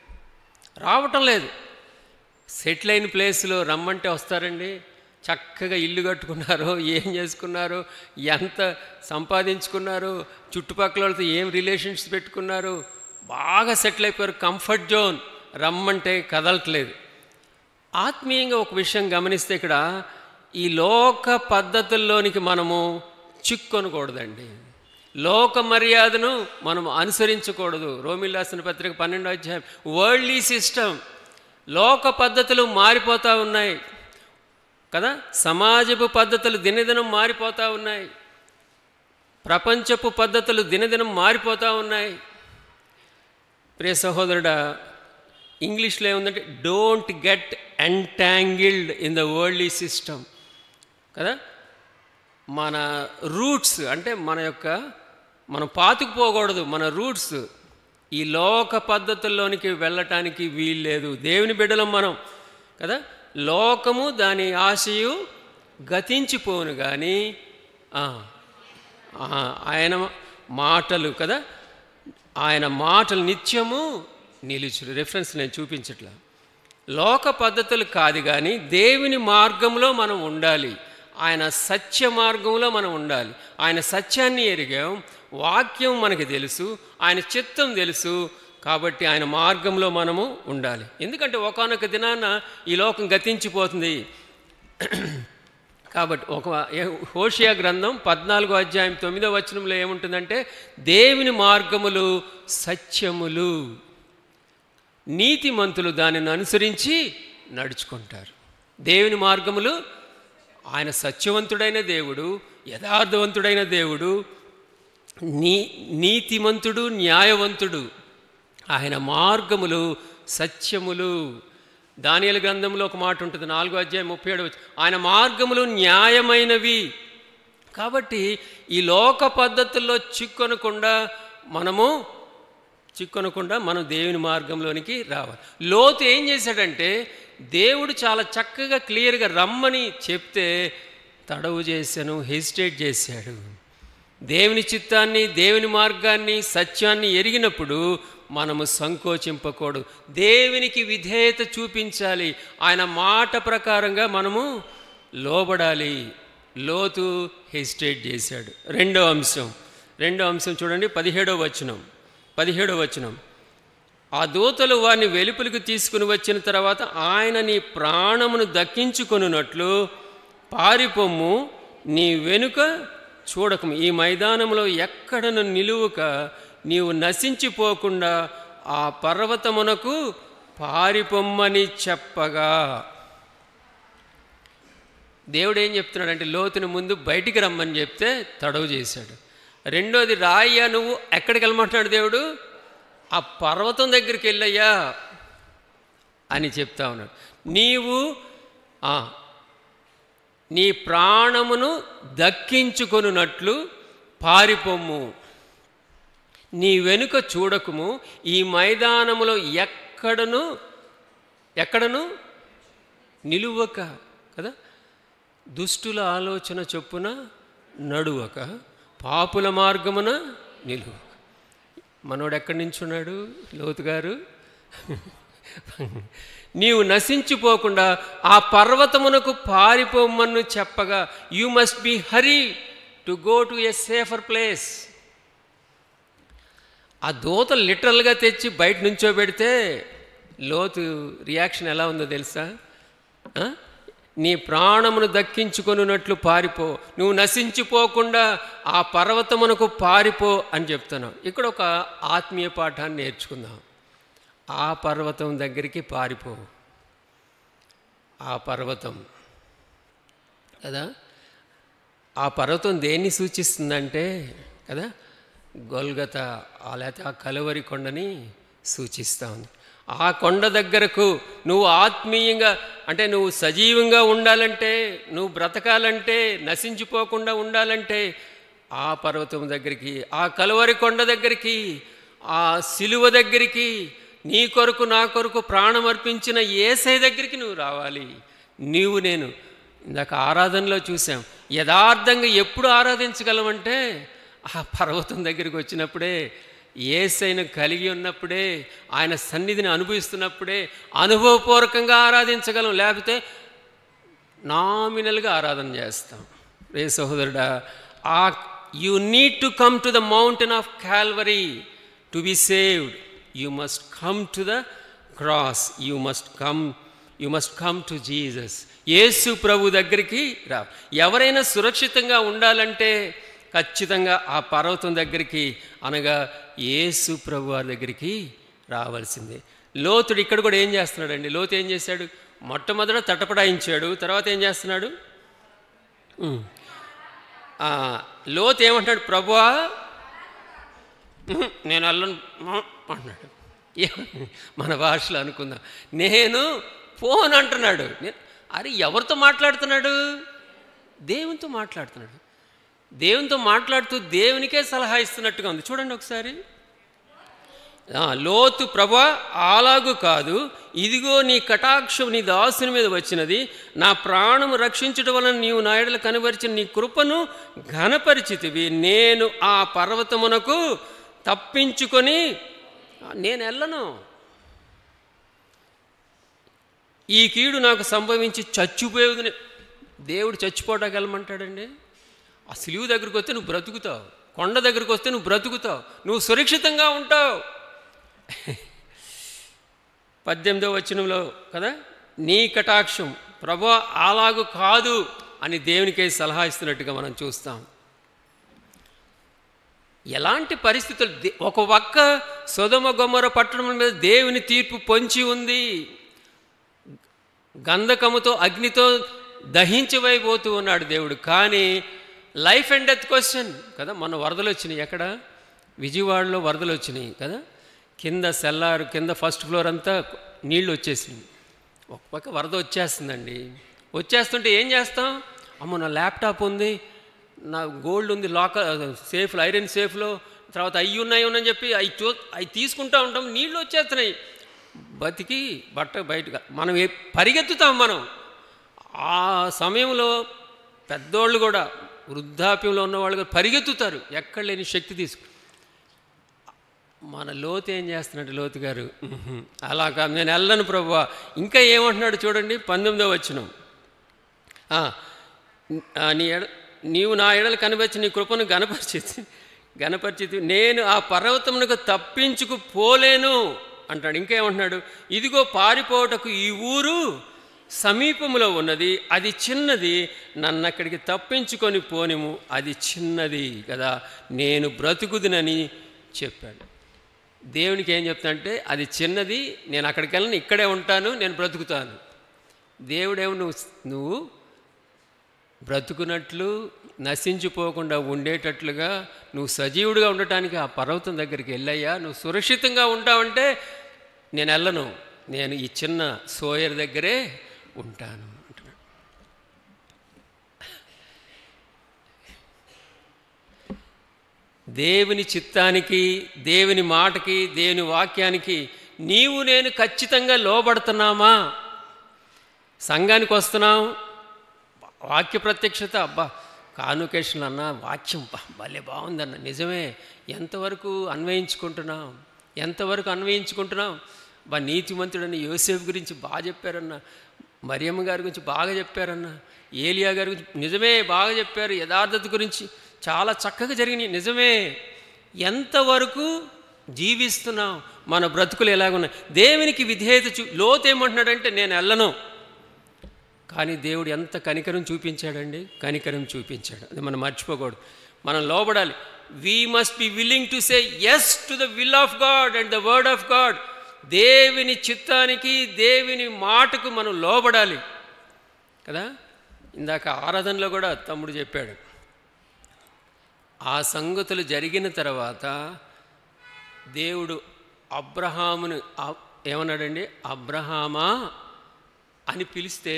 రావటం లేదు. సెటిల్ అయిన ప్లేస్లో రమ్మంటే వస్తారండి? చక్కగా ఇల్లు కట్టుకున్నారు, ఏం చేసుకున్నారు, ఎంత సంపాదించుకున్నారు, చుట్టుపక్కల వాళ్ళతో ఏం రిలేషన్స్ పెట్టుకున్నారు, బాగా సెటిల్ అయిపోయారు, కంఫర్ట్ జోన్. రమ్మంటే కదలట్లేదు. ఆత్మీయంగా ఒక విషయం గమనిస్తే ఇక్కడ ఈ లోక పద్ధతుల్లోనికి మనము చిక్కొనకూడదండి. లోక మర్యాదను మనం అనుసరించకూడదు. రోమీయులకు రాసిన పత్రిక 12వ అధ్యాయం. వరల్డ్లీ సిస్టమ్, లోక పద్ధతులు మారిపోతూ ఉన్నాయి కదా. సమాజపు పద్ధతులు దినదినం మారిపోతూ ఉన్నాయి. ప్రపంచపు పద్ధతులు దినదినం మారిపోతూ ఉన్నాయి. ప్రియ సహోదరుడా, ఇంగ్లీష్లో ఏముందంటే don't get entangled in the worldly system కదా. మన రూట్స్ అంటే మనం పాతుకుపోకూడదు. మన రూట్స్ ఈ లోక పద్ధతుల్లోనికి వెళ్ళటానికి వీల్లేదు. దేవుని బిడ్డలం మనం కదా. లోకము దాని ఆశయు గతించిపోను కానీ ఆయన మాటలు కదా, ఆయన మాటలు నిత్యము నిలుచురు. రెఫరెన్స్ నేను చూపించట్లా. లోక పద్ధతులు కాదు కానీ దేవుని మార్గంలో మనం ఉండాలి. ఆయన సత్య మార్గంలో మనం ఉండాలి. ఆయన సత్యాన్ని ఎరిగాం, వాక్యం మనకి తెలుసు, ఆయన చిత్తం తెలుసు. కాబట్టి ఆయన మార్గంలో మనము ఉండాలి. ఎందుకంటే ఒకానొక దినాన ఈ లోకం గతించిపోతుంది. కాబట్టి హోషేయ గ్రంథం 14వ అధ్యాయం 9వ వచనంలో ఏముంటుందంటే, దేవుని మార్గములు సత్యములు, నీతిమంతులు దానిని అనుసరించి నడుచుకుంటారు. దేవుని మార్గములు, ఆయన సత్యవంతుడైన దేవుడు, యథార్థవంతుడైన దేవుడు, నీతిమంతుడు, న్యాయవంతుడు. ఆయన మార్గములు సత్యములు. దానియేలు గ్రంథంలో ఒక మాట ఉంటుంది, 4వ అధ్యాయం 37వ వచనం. ఆయన మార్గములు న్యాయమైనవి. కాబట్టి ఈ లోక పద్ధతుల్లో చిక్కొనకుండా మనం దేవుని మార్గంలోనికి రావాలి. లోతు ఏం చేశాడంటే, దేవుడు చాలా చక్కగా క్లియర్గా రమ్మని చెప్తే తడవు చేశాను, హెసిటేట్ చేశాడు. దేవుని చిత్తాన్ని, దేవుని మార్గాన్ని, సత్యాన్ని ఎరిగినప్పుడు మనము సంకోచింపకూడదు. దేవునికి విధేయత చూపించాలి. ఆయన మాట ప్రకారంగా మనము లోబడాలి. లోతు హెసిటేట్ చేశాడు. రెండో అంశం చూడండి, 17వ వచనం. ఆ దూతలు వారిని వెలుపలికి తీసుకుని వచ్చిన తర్వాత, ఆయన నీ ప్రాణమును దక్కించుకొనున్నట్లు పారిపొమ్ము, నీ వెనుక చూడకము, ఈ మైదానంలో ఎక్కడను నిలువక నీవు నశించిపోకుండా ఆ పర్వతమునకు పారిపొమ్మని చెప్పగా. దేవుడు ఏం చెప్తున్నాడంటే, లోతుని ముందు బయటికి రమ్మని చెప్తే తడవు చేశాడు. రెండోది, రాయ్యా నువ్వు ఎక్కడికి వెళ్ళమంటున్నాడు దేవుడు? ఆ పర్వతం దగ్గరికి వెళ్ళయ్యా అని చెప్తా ఉన్నాడు. నీవు నీ ప్రాణమును దక్కించుకొనున్నట్లు పారిపొమ్ము, నీ వెనుక చూడకుము, ఈ మైదానములో ఎక్కడను నిలువక కదా. దుష్టుల ఆలోచన చొప్పున నడువక, పాపుల మార్గమున నిలువక. మనోడు ఎక్కడి నుంచి ఉన్నాడు? లోతు గారు నీవు నశించిపోకుండా ఆ పర్వతమునకు పారిపోమని చెప్పగా you must be hurry to go to a safer place. ఆ దూత లిటరల్గా తెచ్చి బయట నుంచోబెడితే లోతు రియాక్షన్ ఎలా ఉందో తెలుసా? నీ ప్రాణమును దక్కించుకొనున్నట్లు పారిపో, నువ్వు నశించిపోకుండా ఆ పర్వతమునకు పారిపో అని చెప్తున్నావు. ఇక్కడ ఒక ఆత్మీయ పాఠాన్ని నేర్చుకుందాం. ఆ పర్వతం దగ్గరికి పారిపో. ఆ పర్వతం కదా, ఆ పర్వతం దేన్ని సూచిస్తుందంటే కదా, గొల్గతా లేకపోతే ఆ కలువరి కొండని సూచిస్తూ ఉంది. ఆ కొండ దగ్గరకు నువ్వు ఆత్మీయంగా, అంటే నువ్వు సజీవంగా ఉండాలంటే, నువ్వు బ్రతకాలంటే, నశించిపోకుండా ఉండాలంటే ఆ పర్వతం దగ్గరికి, ఆ కలువరి కొండ దగ్గరికి, ఆ సిలువ దగ్గరికి, నీ కొరకు నా కొరకు ప్రాణం అర్పించిన యేసయ్య దగ్గరికి నువ్వు రావాలి. నీవు నేను ఇందాక ఆరాధనలో చూసాం, యథార్థంగా ఎప్పుడు ఆరాధించగలమంటే ఆ పర్వతం దగ్గరికి వచ్చినప్పుడే, యేసయ్యను కలిగి ఉన్నప్పుడే, ఆయన సన్నిధిని అనుభవిస్తున్నప్పుడే అనుభవపూర్వకంగా ఆరాధించగలం. లేకపోతే నామినల్గా ఆరాధన చేస్తాం. రే సహోదరుడా, you need to come to the mountain of Calvary to be saved. You must come to the cross. You must come to Jesus. Yesu ప్రభు దగ్గరికి రా. ఎవరైనా సురక్షితంగా ఉండాలంటే ఖచ్చితంగా ఆ పర్వతం దగ్గరికి, అనగా యేసు ప్రభు వారి దగ్గరికి రావాల్సిందే. లోతుడు ఇక్కడ కూడా ఏం చేస్తున్నాడండి? లోతు ఏం చేశాడు? మొట్టమొదట తటపడాయించాడు. తర్వాత ఏం చేస్తున్నాడు? లోతు ఏమంటాడు? ప్రభువా నేను అల్లను అంటున్నాడు. మన భాషలో అనుకుందాం, నేను పోను అంటున్నాడు. అరే ఎవరితో మాట్లాడుతున్నాడు? దేవునితో మాట్లాడుతున్నాడు. దేవునితో మాట్లాడుతూ దేవునికే సలహా ఇస్తున్నట్టుగా ఉంది. చూడండి ఒకసారి. లోతు, ప్రభువా అలాగు కాదు, ఇదిగో నీ కటాక్షం నీ దాసుని మీద వచ్చినది, నా ప్రాణము రక్షించడం వలన నీవు నా యెడల కనబరిచిన నీ కృపను ఘనపరిచితివి. నేను ఆ పర్వతమునకు తప్పించుకొని నేను వెళ్ళను. ఈ కీడు నాకు సంభవించి చచ్చిపోయేది. దేవుడు చచ్చిపోవడానికి వెళ్ళమంటాడండి? ఆ సిలువు దగ్గరికి వస్తే నువ్వు బ్రతుకుతావు, కొండ దగ్గరికి వస్తే నువ్వు బ్రతుకుతావు, నువ్వు సురక్షితంగా ఉంటావు. 18వ వచనంలో కదా, నీ కటాక్షం, ప్రభువా అలాగు కాదు అని దేవునికే సలహా ఇస్తున్నట్టుగా మనం చూస్తాం. ఎలాంటి పరిస్థితులు, ఒక పక్క సొదొమ గొమొర్రా పట్టణం మీద దేవుని తీర్పు పొంచి ఉంది, గంధకముతో అగ్నితో దహించబోతూ ఉన్నాడు దేవుడు. కానీ లైఫ్ అండ్ డెత్ క్వశ్చన్ కదా. మన వరదలు వచ్చినాయి, ఎక్కడ? విజయవాడలో వరదలు వచ్చినాయి కదా. కింద సెల్లారు, కింద ఫస్ట్ ఫ్లోర్ అంతా నీళ్ళు వచ్చేసినాయి. ఒక పక్క వరద వచ్చేస్తుందండి. వచ్చేస్తుంటే ఏం చేస్తాం? అమ్మో నా ల్యాప్టాప్ ఉంది, నా గోల్డ్ ఉంది సేఫ్లో, ఐరన్ సేఫ్లో, తర్వాత అవి ఉన్నాయని చెప్పి అవి తీసుకుంటూ ఉంటాం. నీళ్ళు వచ్చేస్తున్నాయి, బతికి బట్ట బయటగా మనం పరిగెత్తుతాం. మనం ఆ సమయంలో పెద్దోళ్ళు కూడా, వృద్ధాప్యంలో ఉన్నవాళ్ళు కూడా పరిగెత్తుతారు, ఎక్కడ లేని శక్తి తీసుకు. మన లోతు ఏం చేస్తున్నాడు? లోతు గారు అలా కాదు, నేను వెళ్ళను ప్రభువా. ఇంకా ఏమంటున్నాడు చూడండి, 19వ వచనం. నీవు నా ఎడలు కనబరిచి నీ కృపను గణపరిచి నేను ఆ పర్వతమునకు తప్పించుకు పోలేను అంటాడు. ఇంకేమంటున్నాడు? ఇదిగో పారిపోవటకు ఈ ఊరు సమీపంలో ఉన్నది, అది చిన్నది, నన్ను అక్కడికి తప్పించుకొని పోనిము, అది చిన్నది కదా, నేను బ్రతుకుదునని చెప్పాడు. దేవునికి ఏం చెప్తానంటే, అది చిన్నది, నేను అక్కడికి వెళ్ళను, ఇక్కడే ఉంటాను, నేను బ్రతుకుతాను. దేవుడేమో నువ్వు బ్రతుకున్నట్లు, నశించిపోకుండా ఉండేటట్లుగా, నువ్వు సజీవుడిగా ఉండటానికి ఆ పర్వతం దగ్గరికి వెళ్ళయ్యా, నువ్వు సురక్షితంగా ఉంటావంటే నేను వెళ్ళను, నేను ఈ చిన్న సోయర్ దగ్గరే ఉంటాను అంటున్నాడు. దేవుని చిత్తానికి, దేవుని మాటకి, దేవుని వాక్యానికి నీవు నేను ఖచ్చితంగా లోబడుతున్నామా? సంఘానికి వస్తున్నాం, వాక్య ప్రత్యక్షత, అబ్బా కాన్వకేషన్ అన్న వాక్యం భలే బాగుందన్న, నిజమే, ఎంతవరకు అన్వయించుకుంటున్నాం? నీతిమంతుడని యోసేపు గురించి బాగా చెప్పారన్న, మరియమ్మ గారి గురించి బాగా చెప్పారన్న, ఏలియా గారి గురించి నిజమే బాగా చెప్పారు, యథార్థత గురించి చాలా చక్కగా జరిగినాయి నిజమే. ఎంతవరకు జీవిస్తున్నాం, మన బ్రతుకులు ఎలాగున్నాయి, దేవునికి విధేయత లోతు ఏమంటున్నాడంటే నేను వెళ్ళను, కానీ దేవుడు ఎంత కనికరం చూపించాడండి, కనికరం చూపించాడు. అది మనం మర్చిపోకూడదు, మనం లోబడాలి. We must be willing to say yes to the will of God and the word of God. దేవుని చిత్తానికి, దేవుని మాటకు మనం లోబడాలి కదా. ఇందాక ఆరాధనలో కూడా తమ్ముడు చెప్పాడు, ఆ సంగతులు జరిగిన తర్వాత దేవుడు అబ్రహామును ఏమన్నాడండి, అబ్రహామా అని పిలిస్తే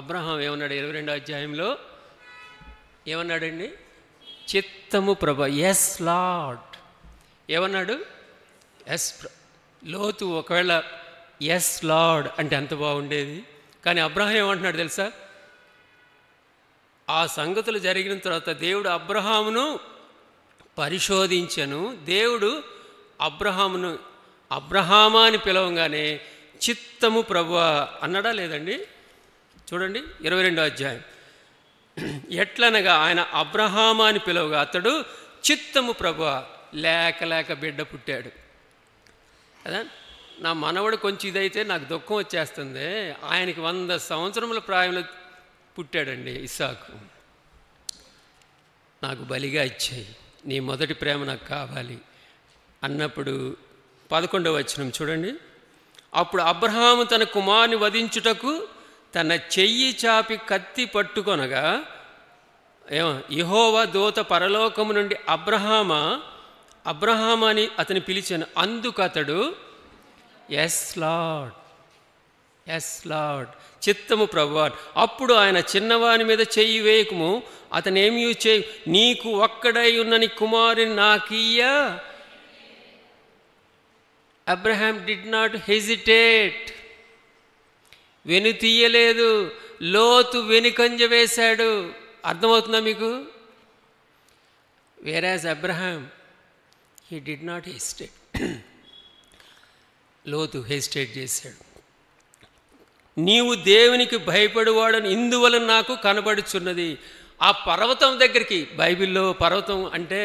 అబ్రహాం ఏమన్నాడు 22వ అధ్యాయంలో ఏమన్నాడండి, చిత్తము ప్రభు, ఎస్ లార్డ్ ఏమన్నాడు, ఎస్. లోతు ఒకవేళ ఎస్ లార్డ్ అంటే ఎంత బాగుండేది, కానీ అబ్రహాం ఏమంటున్నాడు తెలుసా, ఆ సంగతులు జరిగిన తర్వాత దేవుడు అబ్రహామును పరిశోధించను. దేవుడు అబ్రహామును అబ్రహామా అని పిలవగానే చిత్తము ప్రభువా అన్నాడా లేదండి? చూడండి 22వ అధ్యాయం. ఎట్లనగా ఆయన అబ్రహామా అని పిలవగా అతడు చిత్తము ప్రభువా, లేక లేక బిడ్డ పుట్టాడు కదా. నా మనవడు కొంచెం ఇదైతే నాకు దుఃఖం వచ్చేస్తుంది. ఆయనకి 100 సంవత్సరముల ప్రాయంలో పుట్టాడండి ఇస్సాకు. నాకు బలిగా ఇచ్చాయి, నీ మొదటి ప్రేమ నాకు కావాలి అన్నప్పుడు 11వ వచనం చూడండి. అప్పుడు అబ్రహాము తన కుమారుని వధించుటకు తన చెయ్యి చాపి కత్తి పట్టుకొనగా యెహోవా దూత పరలోకము నుండి అబ్రహామా అని అతని పిలిచాను. అందుకు అతడు ఎస్ లార్డ్, ఎస్ లార్డ్, చిత్తము ప్రభువా. అప్పుడు ఆయన చిన్నవాని మీద చెయ్యి వేయకము, అతనేమీ చేయి, నీకు ఒక్కడై ఉన్న నీ కుమారుని నాకియ్యా. అబ్రహాం డిడ్ నాట్ హెజిటేట్, వెనుతీయలేదు. లోతు వెనుకంజ వేశాడు. అర్థమవుతుందా మీకు? Whereas Abraham he did not hesitate, Lot hesitate చేశాడు. నీవు దేవునికి భయపడువాడని ఇందువలన నాకు కనబడుచున్నది. ఆ పర్వతం దగ్గరికి, బైబిల్లో పర్వతం అంటే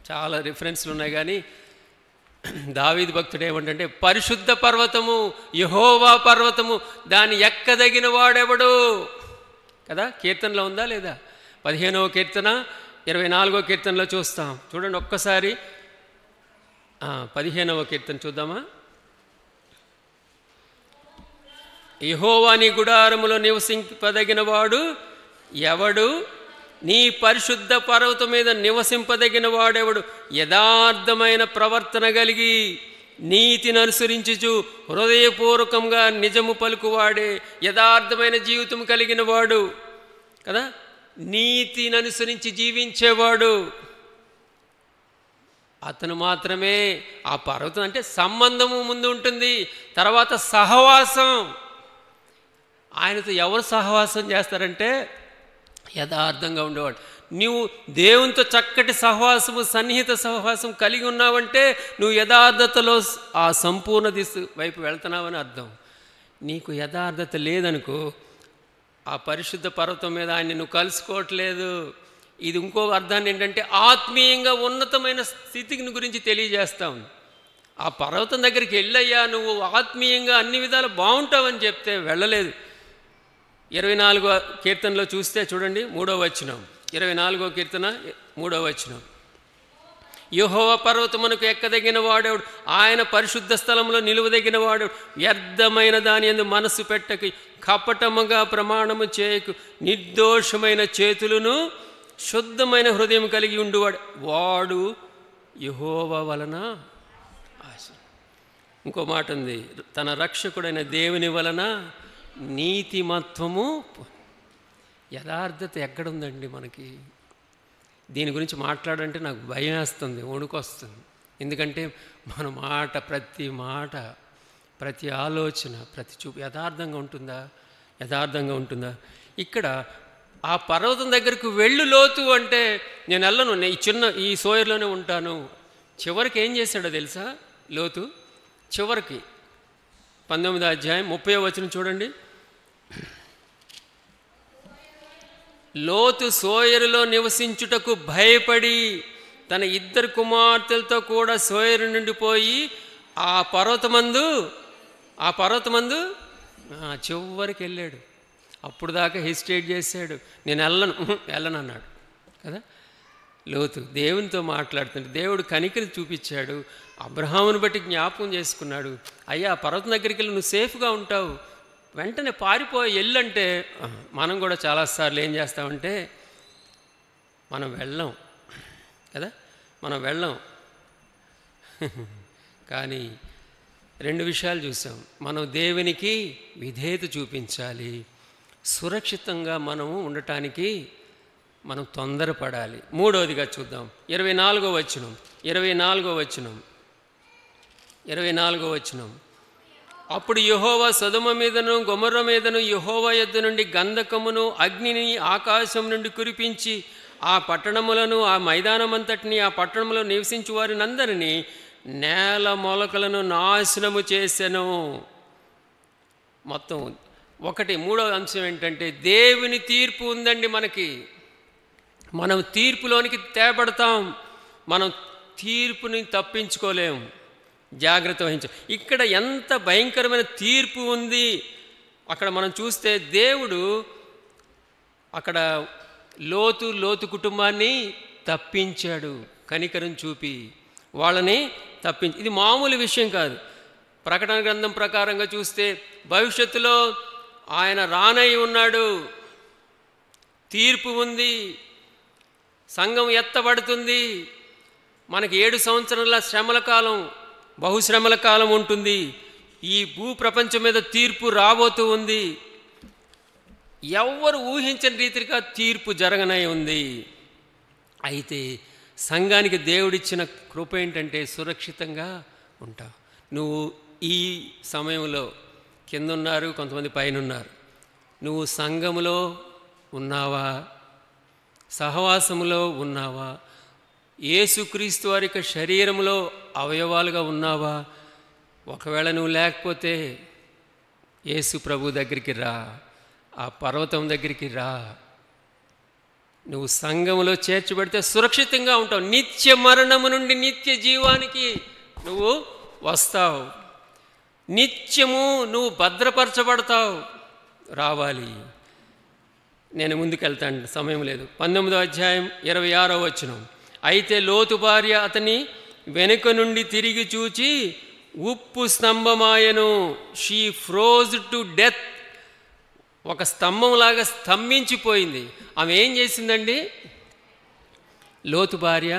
చాలా రిఫరెన్స్లు ఉన్నాయి, కానీ దావీదు భక్తుడు ఏమంటే పరిశుద్ధ పర్వతము, యెహోవా పర్వతము, దాన్ని ఎక్కదగిన వాడెవడు కదా. కీర్తనలో ఉందా లేదా? 15వ కీర్తన 24వ కీర్తనలో చూస్తాం. చూడండి ఒక్కసారి 15వ కీర్తన చూద్దామా. యెహోవా నీ గుడారములో నివసింపదగిన వాడు ఎవడు, నీ పరిశుద్ధ పర్వతం మీద నివసింపదగిన వాడెవడు, యథార్థమైన ప్రవర్తన కలిగి నీతిని అనుసరించుచు హృదయపూర్వకంగా నిజము పలుకువాడే, యథార్థమైన జీవితం కలిగిన వాడు కదా, నీతిని అనుసరించి జీవించేవాడు, అతను మాత్రమే. ఆ పర్వతం అంటే సంబంధము ముందు ఉంటుంది, తర్వాత సహవాసం. ఆయనతో ఎవరు సహవాసం చేస్తారంటే యథార్థంగా ఉండేవాడు. నువ్వు దేవునితో చక్కటి సహవాసము, సన్నిహిత సహవాసం కలిగి ఉన్నావంటే నువ్వు యథార్థతలో ఆ సంపూర్ణ దిశ వైపు వెళ్తున్నావని అర్థం. నీకు యథార్థత లేదనుకో, ఆ పరిశుద్ధ పర్వతం మీద ఆయన్ని నువ్వు కలుసుకోవట్లేదు. ఇది ఇంకో అర్థాన్ని ఏంటంటే ఆత్మీయంగా ఉన్నతమైన స్థితిని గురించి తెలియజేస్తాం. ఆ పర్వతం దగ్గరికి వెళ్ళయ్యా, నువ్వు ఆత్మీయంగా అన్ని విధాలు బాగుంటావని చెప్తే వెళ్ళలేదు. 24వ కీర్తనలో చూస్తే చూడండి 3వ వచనం, 24వ కీర్తన 3వ వచనం. యెహోవా పర్వతమునకు ఎక్కదగిన వాడేవాడు, ఆయన పరిశుద్ధ స్థలంలో నిలువదగిన వాడేవాడు. వ్యర్థమైన దాని యందు మనస్సు పెట్టకు, కపటముగా ప్రమాణము చేయకు, నిర్దోషమైన చేతులను శుద్ధమైన హృదయం కలిగి ఉండువాడు, వాడు యెహోవా వలన ఆశ. ఇంకో మాట ఉంది, తన రక్షకుడైన దేవుని వలన నీతిమత్వము. యథార్థత ఎక్కడుందండి మనకి? దీని గురించి మాట్లాడంటే నాకు భయం వేస్తుంది, వణుకొస్తుంది. ఎందుకంటే మన మాట, ప్రతి మాట, ప్రతి ఆలోచన, ప్రతి చూపు యథార్థంగా ఉంటుందా? యథార్థంగా ఉంటుందా? ఇక్కడ ఆ పర్వతం దగ్గరకు వెళ్ళు లోతు అంటే నేను వెళ్ళను, నేను ఈ సోయర్లోనే ఉంటాను. చివరికి ఏం చేశాడో తెలుసా లోతు? చివరికి 19వ అధ్యాయం 30వ వచనం చూడండి. లోతు సోయరులో నివసించుటకు భయపడి తన 2 కుమార్తెలతో కూడా సోయరు నుండి పోయి ఆ పర్వతమందు చివరికి వెళ్ళాడు. అప్పుడు దాకా హెసిటేట్ చేశాడు, నేను వెళ్ళను అన్నాడు కదా. లోతు దేవునితో మాట్లాడుతుంటే దేవుడు కనికరి చూపించాడు, అబ్రహాముని బట్టి జ్ఞాపకం చేసుకున్నాడు. అయ్యా పర్వతం దగ్గరికి వెళ్ళి నువ్వు సేఫ్గా ఉంటావు, వెంటనే పారిపోయి వెళ్ళంటే మనం కూడా చాలాసార్లు ఏం చేస్తామంటే మనం వెళ్ళం కదా, మనం వెళ్ళం. కానీ 2 విషయాలు చూసాం. మనం దేవునికి విధేయత చూపించాలి, సురక్షితంగా మనము ఉండటానికి మనం తొందరపడాలి. 3వదిగా చూద్దాం 24వ వచనం. అప్పుడు యెహోవా సొదొమ మీదను గొమొర్ర మీదను యెహోవా యొద్ద నుండి గంధకమును అగ్నిని ఆకాశం నుండి కురిపించి ఆ పట్టణములను ఆ మైదానమంతటిని ఆ పట్టణంలో నివసించు వారినందరినీ నేల మొలకలను నాశనము చేసెను. మొత్తం 3వ అంశం ఏంటంటే దేవుని తీర్పు ఉందండి మనకి. మనం తీర్పులోనికి తేబడతాం, మనం తీర్పుని తప్పించుకోలేం, జాగ్రత్త వహించాం. ఇక్కడ ఎంత భయంకరమైన తీర్పు ఉంది అక్కడ మనం చూస్తే, దేవుడు అక్కడ లోతు కుటుంబాన్ని తప్పించాడు, కనికరం చూపి వాళ్ళని తప్పించి. ఇది మామూలు విషయం కాదు. ప్రకటన గ్రంథం ప్రకారంగా చూస్తే భవిష్యత్తులో ఆయన రానై ఉన్నాడు, తీర్పు ఉంది, సంఘం ఎత్తబడుతుంది, మనకి 7 సంవత్సరాల శ్రమల కాలం, బహుశ్రమల కాలం ఉంటుంది. ఈ భూప్రపంచం మీద తీర్పు రాబోతూ ఉంది. ఎవ్వరు ఊహించని రీతిగా తీర్పు జరగనై ఉంది. అయితే సంఘానికి దేవుడిచ్చిన కృప ఏంటంటే సురక్షితంగా ఉంటావు. నువ్వు ఈ సమయంలో కింద ఉన్నారు, కొంతమంది పైన ఉన్నారు. నువ్వు సంఘములో ఉన్నావా, సహవాసములో ఉన్నావా, యేసుక్రీస్తు వారి యొక్క శరీరంలో అవయవాలుగా ఉన్నావా? ఒకవేళ నువ్వు లేకపోతే యేసు ప్రభు దగ్గరికి రా, ఆ పర్వతం దగ్గరికి రా. నువ్వు సంఘములో చేర్చబడితే సురక్షితంగా ఉంటావు. నిత్య మరణము నుండి నిత్య జీవానికి నువ్వు వస్తావు. నిత్యము నువ్వు భద్రపరచబడతావు. రావాలి. నేను ముందుకెళ్తాను, సమయం లేదు. 19వ అధ్యాయం 26వ వచనం. అయితే లోతు భార్య అతని వెనుక నుండి తిరిగి చూచి ఉప్పు స్తంభమాయను. She froze to death. ఒక స్తంభంలాగా స్తంభించిపోయింది. ఆమె ఏం చేసిందండి? లోతు భార్య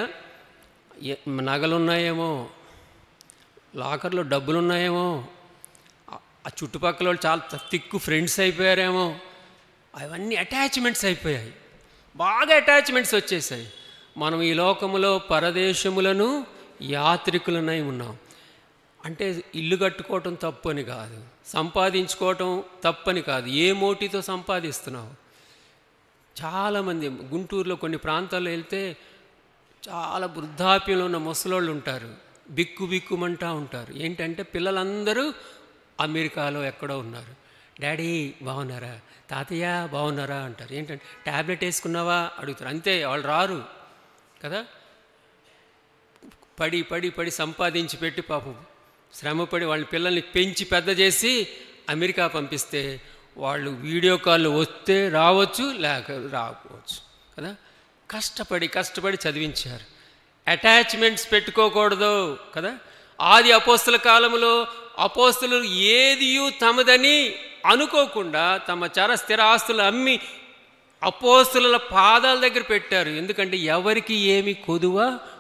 నగలున్నాయేమో, లాకర్లో డబ్బులున్నాయేమో, ఆ చుట్టుపక్కల వాళ్ళు చాలా తిక్కు ఫ్రెండ్స్ అయిపోయారేమో, అవన్నీ అటాచ్మెంట్స్ అయిపోయాయి, బాగా అటాచ్మెంట్స్ వచ్చేసాయి. మనం ఈ లోకములో పరదేశములను యాత్రికులనై ఉన్నాం. అంటే ఇల్లు కట్టుకోవటం తప్పని కాదు, సంపాదించుకోవటం తప్పని కాదు. ఏ మోటితో సంపాదిస్తున్నావు? చాలామంది గుంటూరులో కొన్ని ప్రాంతాల్లో వెళ్తే చాలా వృద్ధాప్యంలో ఉన్న ముసలోళ్ళు ఉంటారు, బిక్కుమంటూ ఉంటారు. ఏంటంటే పిల్లలందరూ అమెరికాలో ఎక్కడో ఉన్నారు. డాడీ బాగున్నారా, తాతయ్య బాగున్నారా అంటారు. ఏంటంటే ట్యాబ్లెట్ వేసుకున్నావా అడుగుతారు. అంతే, వాళ్ళు రారు కదా. పడి సంపాదించి పెట్టి పాపం శ్రమపడి వాళ్ళ పిల్లల్ని పెంచి పెద్ద చేసి అమెరికా పంపిస్తే వాళ్ళు వీడియో కాల్ వస్తే రావచ్చు, లేక రాకపోవచ్చు కదా. కష్టపడి చదివించారు. అటాచ్మెంట్స్ పెట్టుకోకూడదు కదా. ఆది అపోస్తల కాలంలో అపోస్తలు ఏదియూ తమదని అనుకోకుండా తమ స్థిర ఆస్తులు అమ్మి అపోస్తలుల పాదాల దగ్గర పెట్టారు. ఎందుకంటే ఎవరికి ఏమి కొదువ